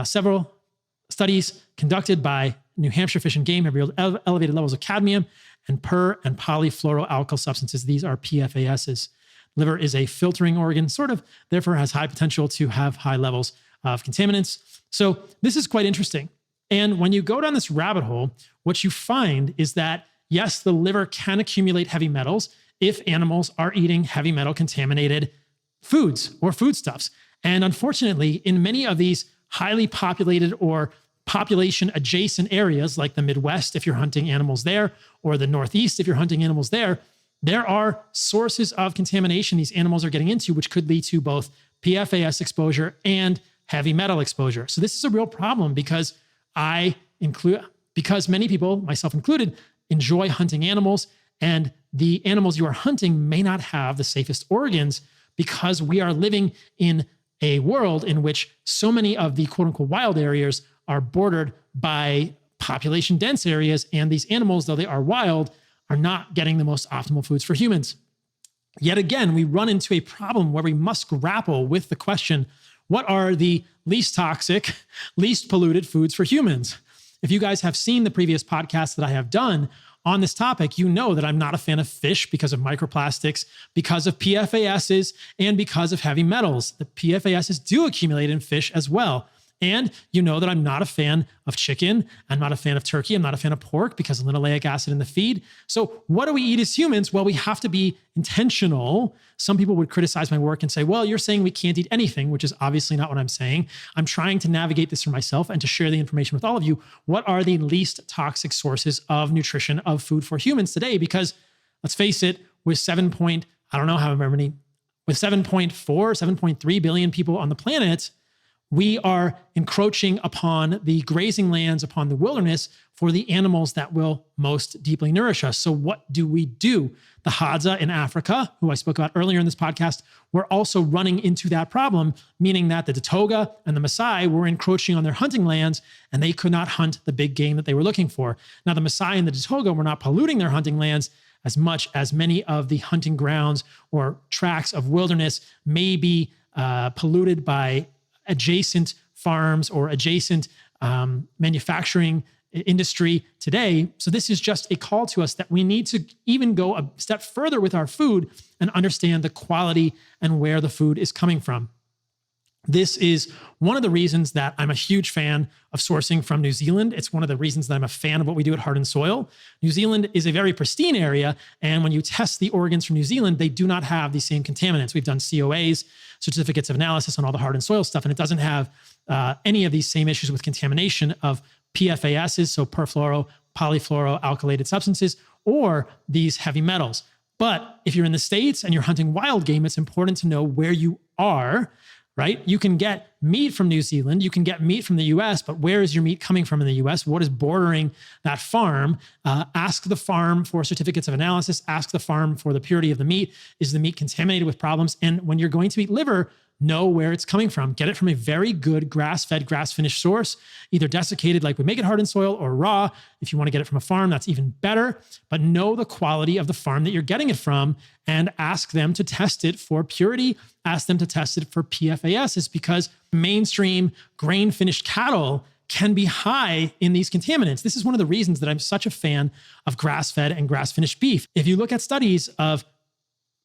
Several studies conducted by New Hampshire Fish and Game have revealed elevated levels of cadmium and per and polyfluoroalkyl substances. These are PFASs. Liver is a filtering organ, therefore has high potential to have high levels of contaminants. So this is quite interesting. And when you go down this rabbit hole, what you find is that, yes, the liver can accumulate heavy metals if animals are eating heavy metal contaminated foods or foodstuffs. And unfortunately, in many of these highly populated or population adjacent areas like the Midwest, if you're hunting animals there, or the Northeast, if you're hunting animals there, there are sources of contamination these animals are getting into, which could lead to both PFAS exposure and heavy metal exposure. So this is a real problem because many people, myself included, enjoy hunting animals, and the animals you are hunting may not have the safest organs because we are living in a world in which so many of the quote unquote wild areas are bordered by population dense areas. And these animals, though they are wild, are not getting the most optimal foods for humans. Yet again, we run into a problem where we must grapple with the question, what are the least toxic, least polluted foods for humans? If you guys have seen the previous podcasts that I have done on this topic, you know that I'm not a fan of fish because of microplastics, because of PFASs, and because of heavy metals. The PFASs do accumulate in fish as well. And you know that I'm not a fan of chicken. I'm not a fan of turkey. I'm not a fan of pork because of linoleic acid in the feed. So what do we eat as humans? Well, we have to be intentional. Some people would criticize my work and say, well, you're saying we can't eat anything, which is obviously not what I'm saying. I'm trying to navigate this for myself and to share the information with all of you. What are the least toxic sources of nutrition, of food for humans today? Because let's face it, with 7.4, 7.3 billion people on the planet, We are encroaching upon the grazing lands, upon the wilderness for the animals that will most deeply nourish us. So what do? The Hadza in Africa, who I spoke about earlier in this podcast, were also running into that problem, meaning that the Datoga and the Maasai were encroaching on their hunting lands and they could not hunt the big game that they were looking for. Now, the Maasai and the Datoga were not polluting their hunting lands as much as many of the hunting grounds or tracts of wilderness may be polluted by adjacent farms or adjacent manufacturing industry today. So this is just a call to us that we need to even go a step further with our food and understand the quality and where the food is coming from. This is one of the reasons that I'm a huge fan of sourcing from New Zealand. It's one of the reasons that I'm a fan of what we do at Heart and Soil. New Zealand is a very pristine area, and when you test the organs from New Zealand, they do not have the same contaminants. We've done COAs, certificates of analysis on all the Heart and Soil stuff, and it doesn't have any of these same issues with contamination of PFASs, so perfluoro, polyfluoroalkylated substances, or these heavy metals. But if you're in the States and you're hunting wild game, it's important to know where you are, right? You can get meat from New Zealand, you can get meat from the US, but where is your meat coming from in the US? What is bordering that farm? Ask the farm for certificates of analysis, ask the farm for the purity of the meat. Is the meat contaminated with problems? And when you're going to eat liver, know where it's coming from. Get it from a very good grass-fed, grass-finished source, either desiccated like we make at Heart and Soil or raw. If you want to get it from a farm, that's even better. But know the quality of the farm that you're getting it from and ask them to test it for purity. Ask them to test it for PFAS, because mainstream grain-finished cattle can be high in these contaminants. This is one of the reasons that I'm such a fan of grass-fed and grass-finished beef. If you look at studies of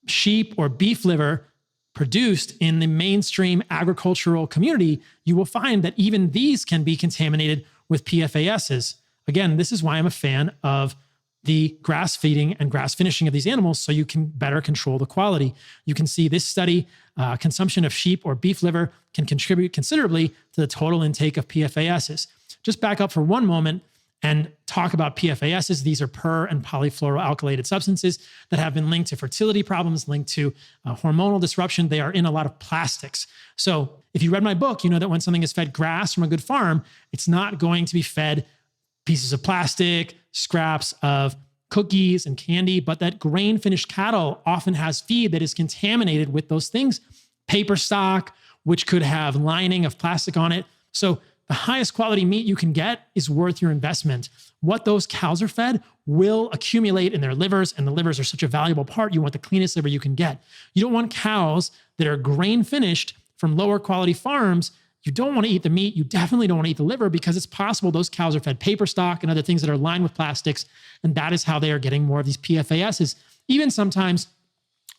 sheep or beef liver produced in the mainstream agricultural community, you will find that even these can be contaminated with PFASs. Again, this is why I'm a fan of the grass feeding and grass finishing of these animals, so you can better control the quality. You can see this study, consumption of sheep or beef liver can contribute considerably to the total intake of PFASs. Just back up for one moment and talk about PFASs. These are per and polyfluoroalkylated substances that have been linked to fertility problems, linked to hormonal disruption. They are in a lot of plastics. So if you read my book, you know that when something is fed grass from a good farm, it's not going to be fed pieces of plastic, scraps of cookies and candy, but that grain-finished cattle often has feed that is contaminated with those things. Paper stock, which could have lining of plastic on it. So the highest quality meat you can get is worth your investment. What those cows are fed will accumulate in their livers, and the livers are such a valuable part. You want the cleanest liver you can get. You don't want cows that are grain finished from lower quality farms. You don't want to eat the meat. You definitely don't want to eat the liver, because it's possible those cows are fed paper stock and other things that are lined with plastics, and that is how they are getting more of these PFASs. Even sometimes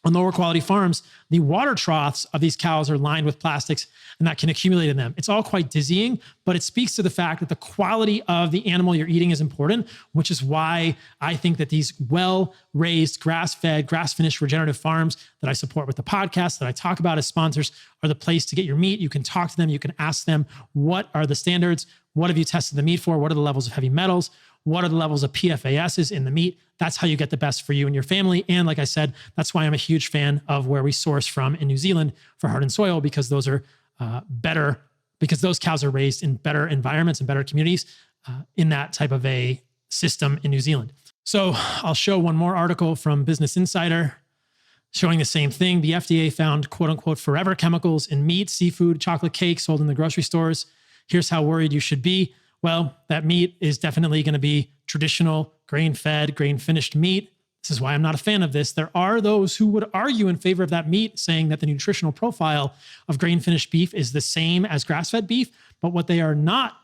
on lower quality farms, the water troughs of these cows are lined with plastics, and that can accumulate in them. It's all quite dizzying, but it speaks to the fact that the quality of the animal you're eating is important, which is why I think that these well-raised, grass-fed, grass-finished regenerative farms that I support with the podcast, that I talk about as sponsors, are the place to get your meat. You can talk to them. You can ask them, what are the standards? What have you tested the meat for? What are the levels of heavy metals? What are the levels of PFASs in the meat? That's how you get the best for you and your family. And like I said, that's why I'm a huge fan of where we source from in New Zealand for Heart and Soil, because those are better, because those cows are raised in better environments and better communities in that type of a system in New Zealand. So I'll show one more article from Business Insider showing the same thing. The FDA found quote unquote forever chemicals in meat, seafood, chocolate cake sold in the grocery stores. Here's how worried you should be. Well, that meat is definitely going to be traditional, grain-fed, grain-finished meat. This is why I'm not a fan of this. There are those who would argue in favor of that meat, saying that the nutritional profile of grain-finished beef is the same as grass-fed beef. But what they are not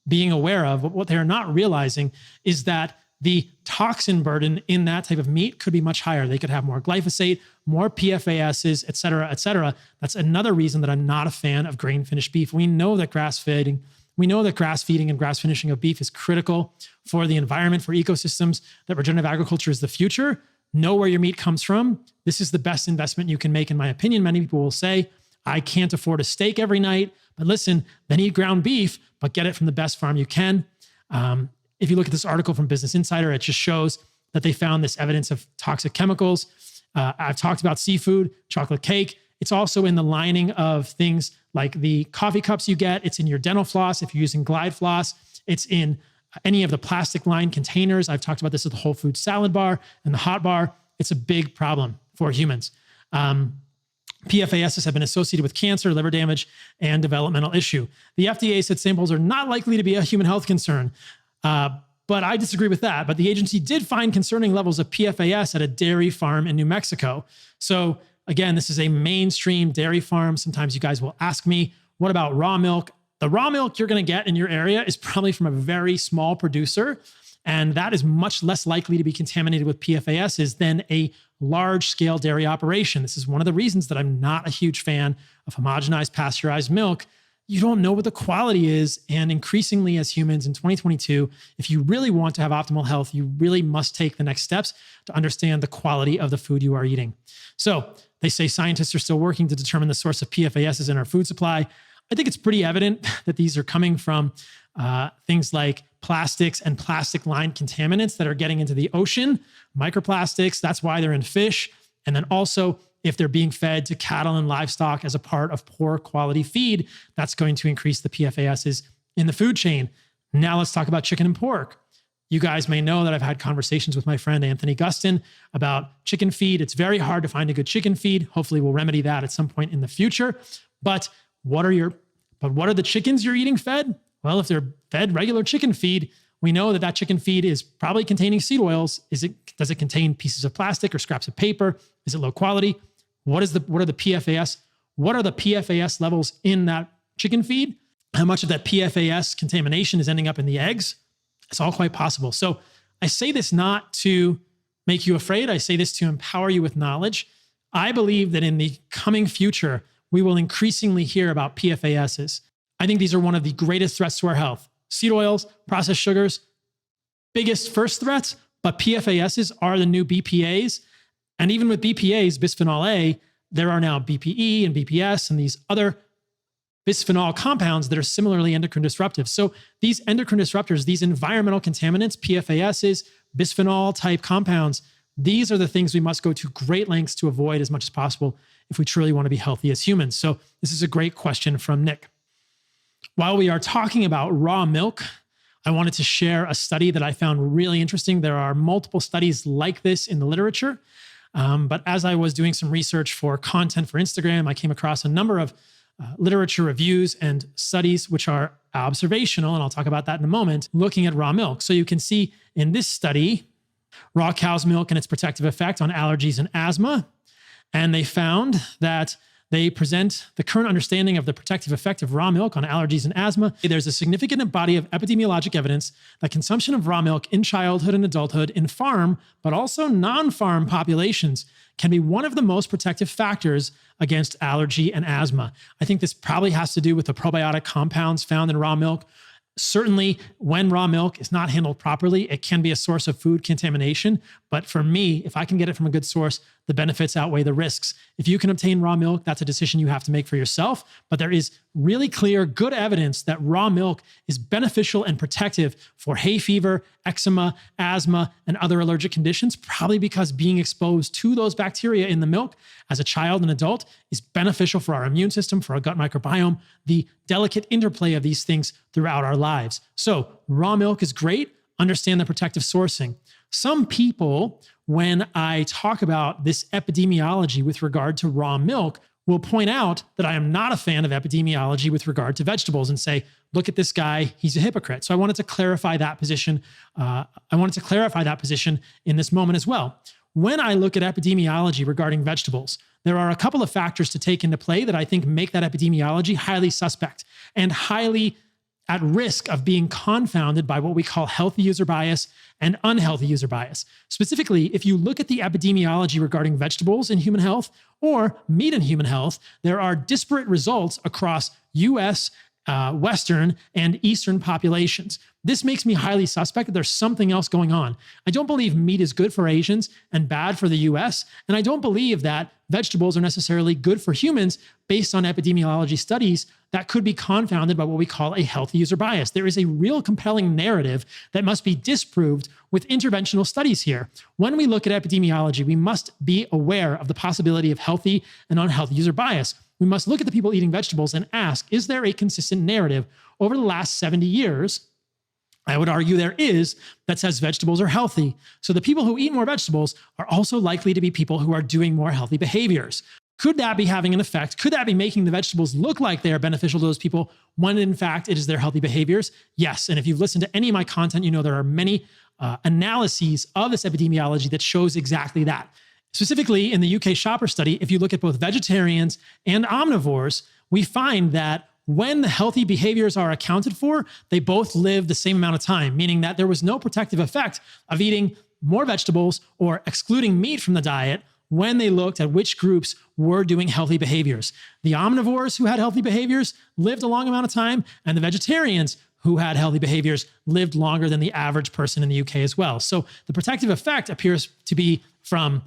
being aware of, what they are not realizing, is that the toxin burden in that type of meat could be much higher. They could have more glyphosate, more PFASs, et cetera, et cetera. That's another reason that I'm not a fan of grain-finished beef. We know that grass feeding and grass finishing of beef is critical for the environment, for ecosystems, that regenerative agriculture is the future. Know where your meat comes from. This is the best investment you can make, in my opinion. Many people will say, I can't afford a steak every night, but listen, then eat ground beef, but get it from the best farm you can. If you look at this article from Business Insider, it just shows that they found this evidence of toxic chemicals. I've talked about seafood, chocolate cake. It's also in the lining of things like the coffee cups you get. It's in your dental floss if you're using Glide floss. It's in any of the plastic lined containers. I've talked about this at the Whole Foods salad bar and the hot bar. It's a big problem for humans. PFAS have been associated with cancer, liver damage, and developmental issue. The FDA said samples are not likely to be a human health concern, but I disagree with that. But the agency did find concerning levels of PFAS at a dairy farm in New Mexico. So again, this is a mainstream dairy farm. Sometimes you guys will ask me, what about raw milk? The raw milk you're going to get in your area is probably from a very small producer, and that is much less likely to be contaminated with PFAS than a large-scale dairy operation. This is one of the reasons that I'm not a huge fan of homogenized pasteurized milk. You don't know what the quality is, and increasingly as humans in 2022, if you really want to have optimal health, you really must take the next steps to understand the quality of the food you are eating. So they say scientists are still working to determine the source of PFAS in our food supply. I think it's pretty evident that these are coming from things like plastics and plastic-lined contaminants that are getting into the ocean, microplastics, that's why they're in fish. And then also, if they're being fed to cattle and livestock as a part of poor quality feed, that's going to increase the PFASs in the food chain. Now let's talk about chicken and pork. You guys may know that I've had conversations with my friend Anthony Gustin about chicken feed. It's very hard to find a good chicken feed. Hopefully we'll remedy that at some point in the future. But what are the chickens you're eating fed? Well, if they're fed regular chicken feed, we know that that chicken feed is probably containing seed oils. Does it contain pieces of plastic or scraps of paper? Is it low quality? What are the PFAS? What are the PFAS levels in that chicken feed? How much of that PFAS contamination is ending up in the eggs? It's all quite possible. So I say this not to make you afraid. I say this to empower you with knowledge. I believe that in the coming future, we will increasingly hear about PFASs. I think these are one of the greatest threats to our health. Seed oils, processed sugars, biggest first threats, but PFASs are the new BPAs. And even with BPAs, bisphenol A, there are now BPE and BPS and these other bisphenol compounds that are similarly endocrine disruptive. So these endocrine disruptors, these environmental contaminants, PFASs, bisphenol type compounds, these are the things we must go to great lengths to avoid as much as possible if we truly want to be healthy as humans. So this is a great question from Nick. While we are talking about raw milk, I wanted to share a study that I found really interesting. There are multiple studies like this in the literature. But as I was doing some research for content for Instagram, I came across a number of literature reviews and studies which are observational, and I'll talk about that in a moment, looking at raw milk. So you can see in this study, raw cow's milk and its protective effect on allergies and asthma. And they found that they present the current understanding of the protective effect of raw milk on allergies and asthma. There's a significant body of epidemiologic evidence that consumption of raw milk in childhood and adulthood in farm, but also non-farm populations can be one of the most protective factors against allergy and asthma. I think this probably has to do with the probiotic compounds found in raw milk. Certainly, when raw milk is not handled properly, it can be a source of food contamination. But for me, if I can get it from a good source, the benefits outweigh the risks. If you can obtain raw milk, that's a decision you have to make for yourself. But there is really clear, good evidence that raw milk is beneficial and protective for hay fever, eczema, asthma, and other allergic conditions, probably because being exposed to those bacteria in the milk as a child and adult is beneficial for our immune system, for our gut microbiome, the delicate interplay of these things throughout our lives. So raw milk is great. Understand the protective sourcing. Some people, when I talk about this epidemiology with regard to raw milk, will point out that I am not a fan of epidemiology with regard to vegetables and say, look at this guy, he's a hypocrite. So I wanted to clarify that position. In this moment as well. When I look at epidemiology regarding vegetables, there are a couple of factors to take into play that I think make that epidemiology highly suspect and highly at risk of being confounded by what we call healthy user bias and unhealthy user bias. Specifically, if you look at the epidemiology regarding vegetables in human health or meat in human health, there are disparate results across US Western and Eastern populations. This makes me highly suspect that there's something else going on. I don't believe meat is good for Asians and bad for the US, and I don't believe that vegetables are necessarily good for humans based on epidemiology studies that could be confounded by what we call a healthy user bias. There is a real compelling narrative that must be disproved with interventional studies here. When we look at epidemiology, we must be aware of the possibility of healthy and unhealthy user bias. We must look at the people eating vegetables and ask, is there a consistent narrative over the last 70 years? I would argue there is, that says vegetables are healthy. So the people who eat more vegetables are also likely to be people who are doing more healthy behaviors. Could that be having an effect? Could that be making the vegetables look like they are beneficial to those people when in fact it is their healthy behaviors? Yes. And if you've listened to any of my content, you know there are many analyses of this epidemiology that shows exactly that. Specifically in the UK Shopper study, if you look at both vegetarians and omnivores, we find that when the healthy behaviors are accounted for, they both live the same amount of time, meaning that there was no protective effect of eating more vegetables or excluding meat from the diet when they looked at which groups were doing healthy behaviors. The omnivores who had healthy behaviors lived a long amount of time, and the vegetarians who had healthy behaviors lived longer than the average person in the UK as well. So the protective effect appears to be from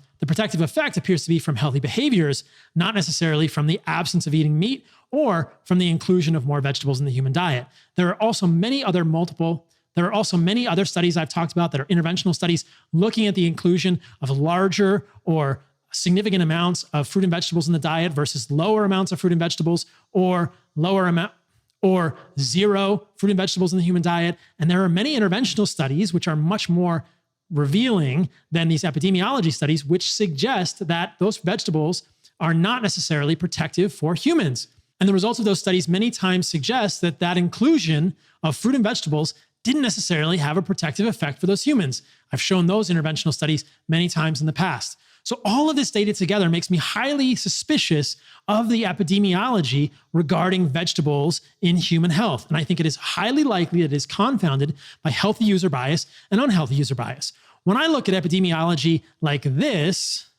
healthy behaviors, not necessarily from the absence of eating meat or from the inclusion of more vegetables in the human diet. There are also many other studies I've talked about that are interventional studies looking at the inclusion of larger or significant amounts of fruit and vegetables in the diet versus lower amounts of fruit and vegetables or zero fruit and vegetables in the human diet. And there are many interventional studies which are much more revealing than these epidemiology studies, which suggest that those vegetables are not necessarily protective for humans. And the results of those studies many times suggest that that inclusion of fruit and vegetables didn't necessarily have a protective effect for those humans. I've shown those interventional studies many times in the past. So all of this data together makes me highly suspicious of the epidemiology regarding vegetables in human health. And I think it is highly likely that it is confounded by healthy user bias and unhealthy user bias. When I look at epidemiology like this,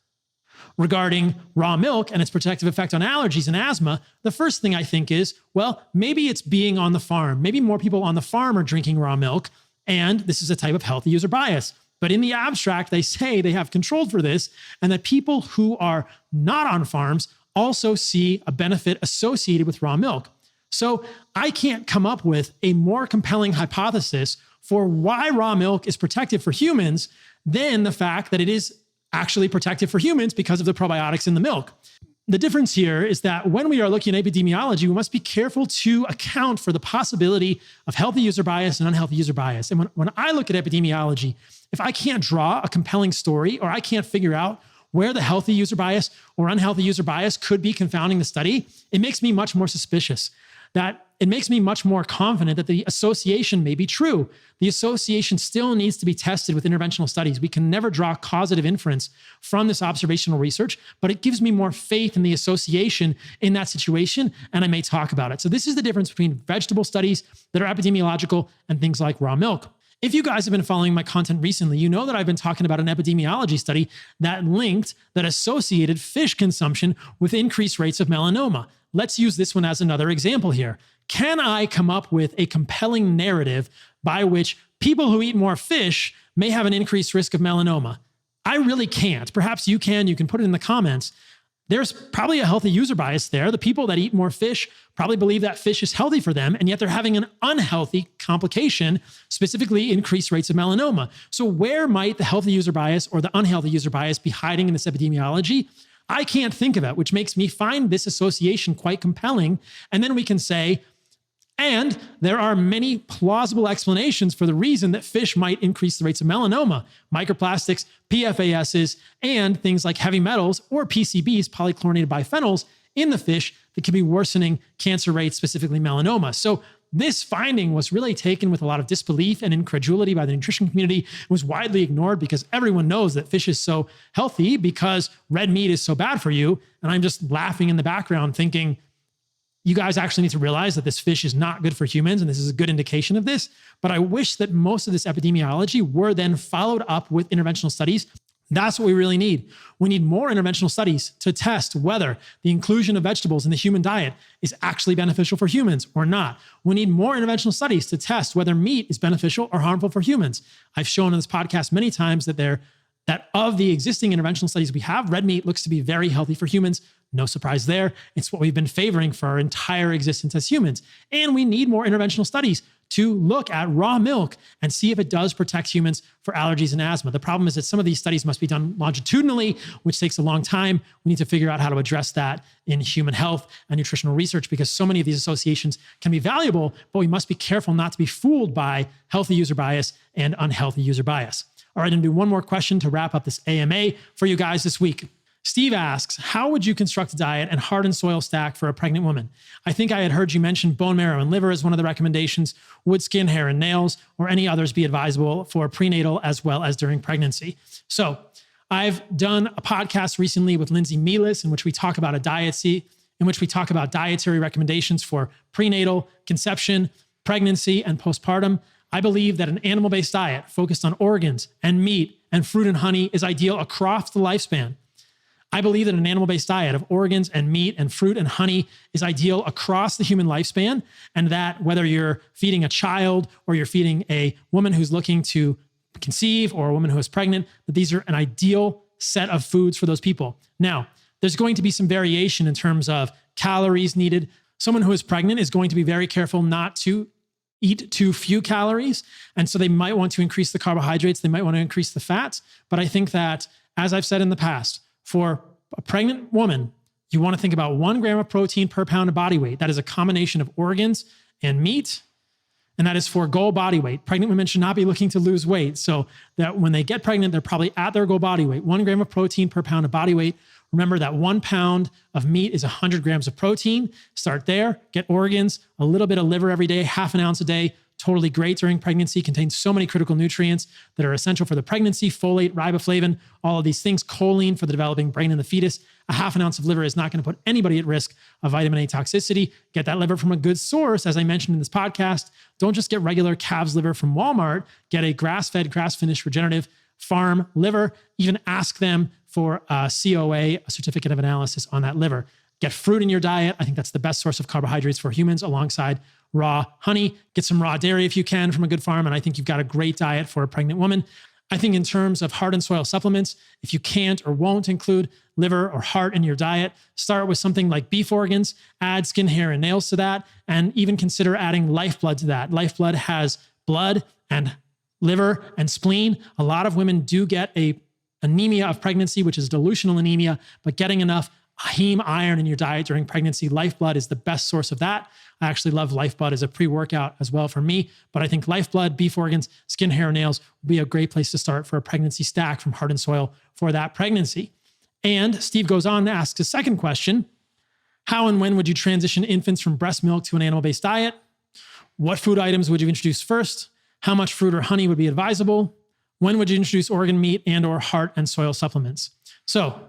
regarding raw milk and its protective effect on allergies and asthma, the first thing I think is, well, maybe it's being on the farm. Maybe more people on the farm are drinking raw milk, and this is a type of healthy user bias. But in the abstract, they say they have controlled for this, and that people who are not on farms also see a benefit associated with raw milk. So I can't come up with a more compelling hypothesis for why raw milk is protective for humans than the fact that it is actually protective for humans because of the probiotics in the milk. The difference here is that when we are looking at epidemiology, we must be careful to account for the possibility of healthy user bias and unhealthy user bias. And when I look at epidemiology, if I can't draw a compelling story or I can't figure out where the healthy user bias or unhealthy user bias could be confounding the study, it makes me much more suspicious. That it makes me much more confident that the association may be true. The association still needs to be tested with interventional studies. We can never draw causative inference from this observational research, but it gives me more faith in the association in that situation, and I may talk about it. So this is the difference between vegetable studies that are epidemiological and things like raw milk. If you guys have been following my content recently, you know that I've been talking about an epidemiology study that associated fish consumption with increased rates of melanoma. Let's use this one as another example here. Can I come up with a compelling narrative by which people who eat more fish may have an increased risk of melanoma? I really can't. Perhaps you can. You can put it in the comments. There's probably a healthy user bias there. The people that eat more fish probably believe that fish is healthy for them, and yet they're having an unhealthy complication, specifically increased rates of melanoma. So where might the healthy user bias or the unhealthy user bias be hiding in this epidemiology? I can't think of it, which makes me find this association quite compelling. And then we can say, and there are many plausible explanations for the reason that fish might increase the rates of melanoma, microplastics, PFAS, and things like heavy metals or PCBs, polychlorinated biphenyls, in the fish that can be worsening cancer rates, specifically melanoma. So this finding was really taken with a lot of disbelief and incredulity by the nutrition community. It was widely ignored because everyone knows that fish is so healthy because red meat is so bad for you. And I'm just laughing in the background thinking, you guys actually need to realize that this fish is not good for humans, and this is a good indication of this. But I wish that most of this epidemiology were then followed up with interventional studies That's what we really need. We need more interventional studies to test whether the inclusion of vegetables in the human diet is actually beneficial for humans or not. We need more interventional studies to test whether meat is beneficial or harmful for humans. I've shown in this podcast many times that of the existing interventional studies we have, red meat looks to be very healthy for humans. No surprise there. It's what we've been favoring for our entire existence as humans. And we need more interventional studies to look at raw milk and see if it does protect humans for allergies and asthma. The problem is that some of these studies must be done longitudinally, which takes a long time. We need to figure out how to address that in human health and nutritional research, because so many of these associations can be valuable, but we must be careful not to be fooled by healthy user bias and unhealthy user bias. All right, I'm gonna do one more question to wrap up this AMA for you guys this week. Steve asks, how would you construct a diet and heart and soil stack for a pregnant woman? I think I had heard you mention bone marrow and liver as one of the recommendations. Would skin, hair, and nails or any others be advisable for prenatal as well as during pregnancy? So I've done a podcast recently with Lindsay Mealis in which we talk about dietary recommendations for prenatal, conception, pregnancy, and postpartum. I believe that an animal-based diet focused on organs and meat and fruit and honey is ideal across the lifespan. I believe that an animal-based diet of organs and meat and fruit and honey is ideal across the human lifespan, and that whether you're feeding a child or you're feeding a woman who's looking to conceive or a woman who is pregnant, that these are an ideal set of foods for those people. Now, there's going to be some variation in terms of calories needed. Someone who is pregnant is going to be very careful not to eat too few calories, and so they might want to increase the carbohydrates, they might want to increase the fats, but I think that, as I've said in the past, for a pregnant woman, you want to think about 1 gram of protein per pound of body weight. That is a combination of organs and meat, and that is for goal body weight. Pregnant women should not be looking to lose weight, so that when they get pregnant, they're probably at their goal body weight. 1 gram of protein per pound of body weight. Remember that 1 pound of meat is 100 grams of protein. Start there, get organs, a little bit of liver every day, half an ounce a day. Totally great during pregnancy, contains so many critical nutrients that are essential for the pregnancy, folate, riboflavin, all of these things, choline for the developing brain in the fetus. A half an ounce of liver is not going to put anybody at risk of vitamin A toxicity. Get that liver from a good source, as I mentioned in this podcast. Don't just get regular calf's liver from Walmart. Get a grass-fed, grass-finished, regenerative farm liver. Even ask them for a COA, a certificate of analysis on that liver. Get fruit in your diet. I think that's the best source of carbohydrates for humans alongside raw honey. Get some raw dairy if you can from a good farm. And I think you've got a great diet for a pregnant woman. I think in terms of heart and soil supplements, if you can't or won't include liver or heart in your diet, start with something like beef organs, add skin, hair, and nails to that, and even consider adding lifeblood to that. Lifeblood has blood and liver and spleen. A lot of women do get a anemia of pregnancy, which is dilutional anemia, but getting enough heme iron in your diet during pregnancy, lifeblood is the best source of that. I actually love lifeblood as a pre-workout as well for me, but I think lifeblood, beef organs, skin, hair, nails would be a great place to start for a pregnancy stack from Heart and Soil for that pregnancy. And Steve goes on to ask a second question. How and when would you transition infants from breast milk to an animal-based diet? What food items would you introduce first? How much fruit or honey would be advisable? When would you introduce organ meat and or heart and soil supplements? So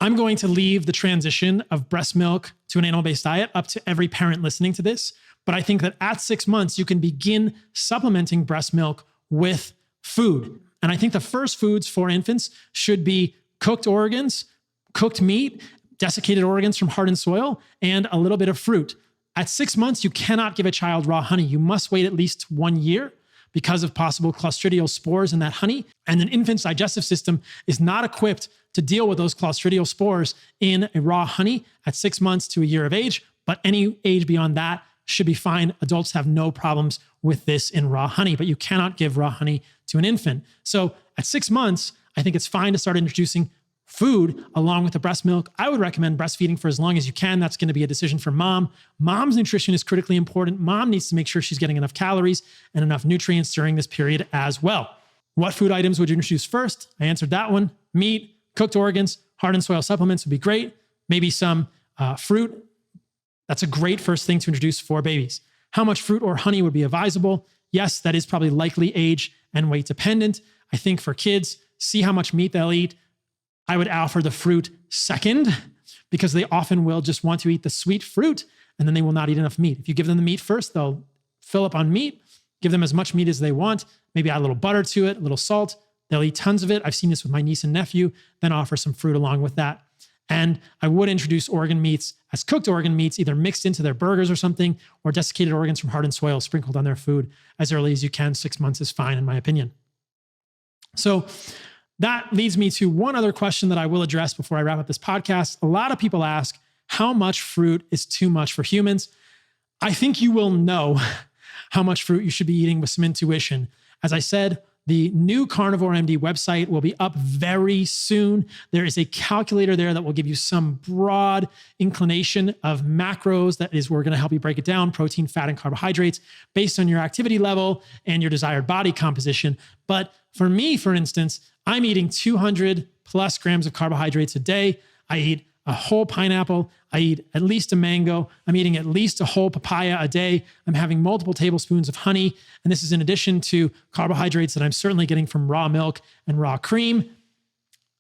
I'm going to leave the transition of breast milk to an animal-based diet up to every parent listening to this. But I think that at 6 months, you can begin supplementing breast milk with food. And I think the first foods for infants should be cooked organs, cooked meat, desiccated organs from Heart and Soil, and a little bit of fruit. At 6 months, you cannot give a child raw honey. You must wait at least 1 year because of possible clostridial spores in that honey. And an infant's digestive system is not equipped to deal with those clostridial spores in a raw honey at 6 months to a year of age, but any age beyond that should be fine. Adults have no problems with this in raw honey, but you cannot give raw honey to an infant. So at 6 months, I think it's fine to start introducing food along with the breast milk. I would recommend breastfeeding for as long as you can. That's going to be a decision for mom. Mom's nutrition is critically important. Mom needs to make sure she's getting enough calories and enough nutrients during this period as well. What food items would you introduce first? I answered that one. Meat, cooked organs, Heart and Soil supplements would be great. Maybe some fruit. That's a great first thing to introduce for babies. How much fruit or honey would be advisable? Yes, that is probably likely age and weight dependent. I think for kids, see how much meat they'll eat. I would offer the fruit second because they often will just want to eat the sweet fruit and then they will not eat enough meat. If you give them the meat first, they'll fill up on meat, give them as much meat as they want, maybe add a little butter to it, a little salt, They'll eat tons of it. I've seen this with my niece and nephew, then offer some fruit along with that. And I would introduce organ meats as cooked organ meats, either mixed into their burgers or something, or desiccated organs from hardened soil sprinkled on their food as early as you can. 6 months is fine, in my opinion. So that leads me to one other question that I will address before I wrap up this podcast. A lot of people ask, how much fruit is too much for humans? I think you will know how much fruit you should be eating with some intuition. As I said, the new Carnivore MD website will be up very soon. There is a calculator there that will give you some broad inclination of macros. That is, we're going to help you break it down, protein, fat, and carbohydrates based on your activity level and your desired body composition. But for me, for instance, I'm eating 200 plus grams of carbohydrates a day. I eat a whole pineapple. I eat at least a mango. I'm eating at least a whole papaya a day. I'm having multiple tablespoons of honey. And this is in addition to carbohydrates that I'm certainly getting from raw milk and raw cream.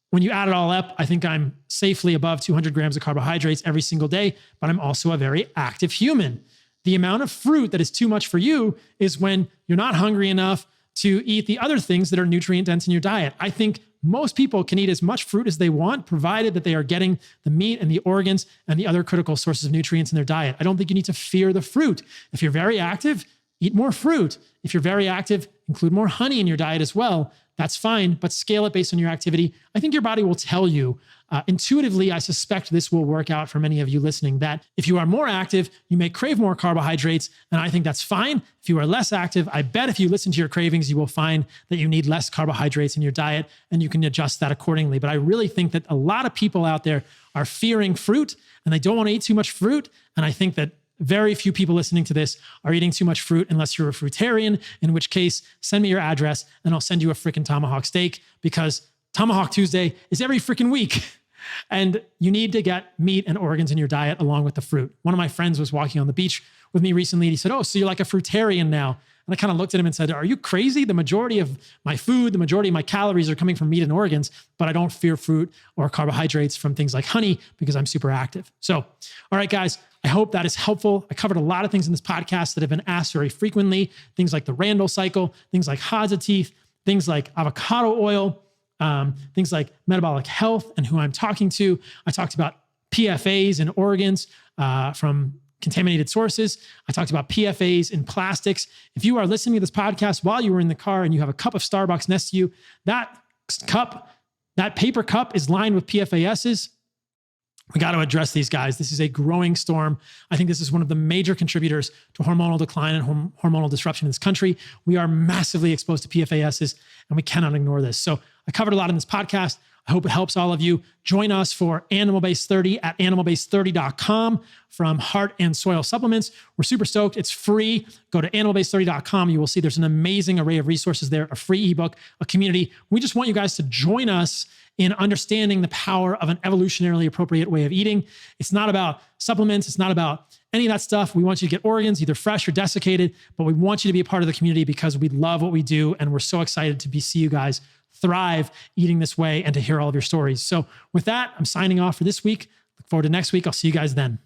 When you add it all up, I think I'm safely above 200 grams of carbohydrates every single day, but I'm also a very active human. The amount of fruit that is too much for you is when you're not hungry enough to eat the other things that are nutrient dense in your diet. I think most people can eat as much fruit as they want, provided that they are getting the meat and the organs and the other critical sources of nutrients in their diet. I don't think you need to fear the fruit. If you're very active, eat more fruit. If you're very active, include more honey in your diet as well. That's fine, but scale it based on your activity. I think your body will tell you. Intuitively, I suspect this will work out for many of you listening, that if you are more active, you may crave more carbohydrates, and I think that's fine. If you are less active, I bet if you listen to your cravings, you will find that you need less carbohydrates in your diet, and you can adjust that accordingly. But I really think that a lot of people out there are fearing fruit, and they don't want to eat too much fruit, and I think that very few people listening to this are eating too much fruit unless you're a fruitarian, in which case, send me your address, and I'll send you a freaking tomahawk steak, because Tomahawk Tuesday is every freaking week. And you need to get meat and organs in your diet along with the fruit. One of my friends was walking on the beach with me recently, and he said, "Oh, so you're like a fruitarian now?" And I kind of looked at him and said, "Are you crazy? The majority of my food, the majority of my calories are coming from meat and organs, but I don't fear fruit or carbohydrates from things like honey because I'm super active." So, all right, guys, I hope that is helpful. I covered a lot of things in this podcast that have been asked very frequently, things like the Randle Cycle, things like Hadza teeth, things like avocado oil, things like metabolic health and who I'm talking to. I talked about PFAs in organs from contaminated sources. I talked about PFAs in plastics. If you are listening to this podcast while you were in the car and you have a cup of Starbucks next to you, that paper cup is lined with PFASs. We got to address these guys. This is a growing storm. I think this is one of the major contributors to hormonal decline and hormonal disruption in this country. We are massively exposed to PFASs, and we cannot ignore this. So I covered a lot in this podcast. I hope it helps all of you. Join us for Animal Base 30 at animalbase30.com from Heart and Soil Supplements. We're super stoked. It's free. Go to animalbase30.com. You will see there's an amazing array of resources there, a free ebook, a community. We just want you guys to join us in understanding the power of an evolutionarily appropriate way of eating. It's not about supplements. It's not about any of that stuff. We want you to get organs, either fresh or desiccated, but we want you to be a part of the community because we love what we do. And we're so excited to see you guys thrive eating this way and to hear all of your stories. So with that, I'm signing off for this week. Look forward to next week. I'll see you guys then.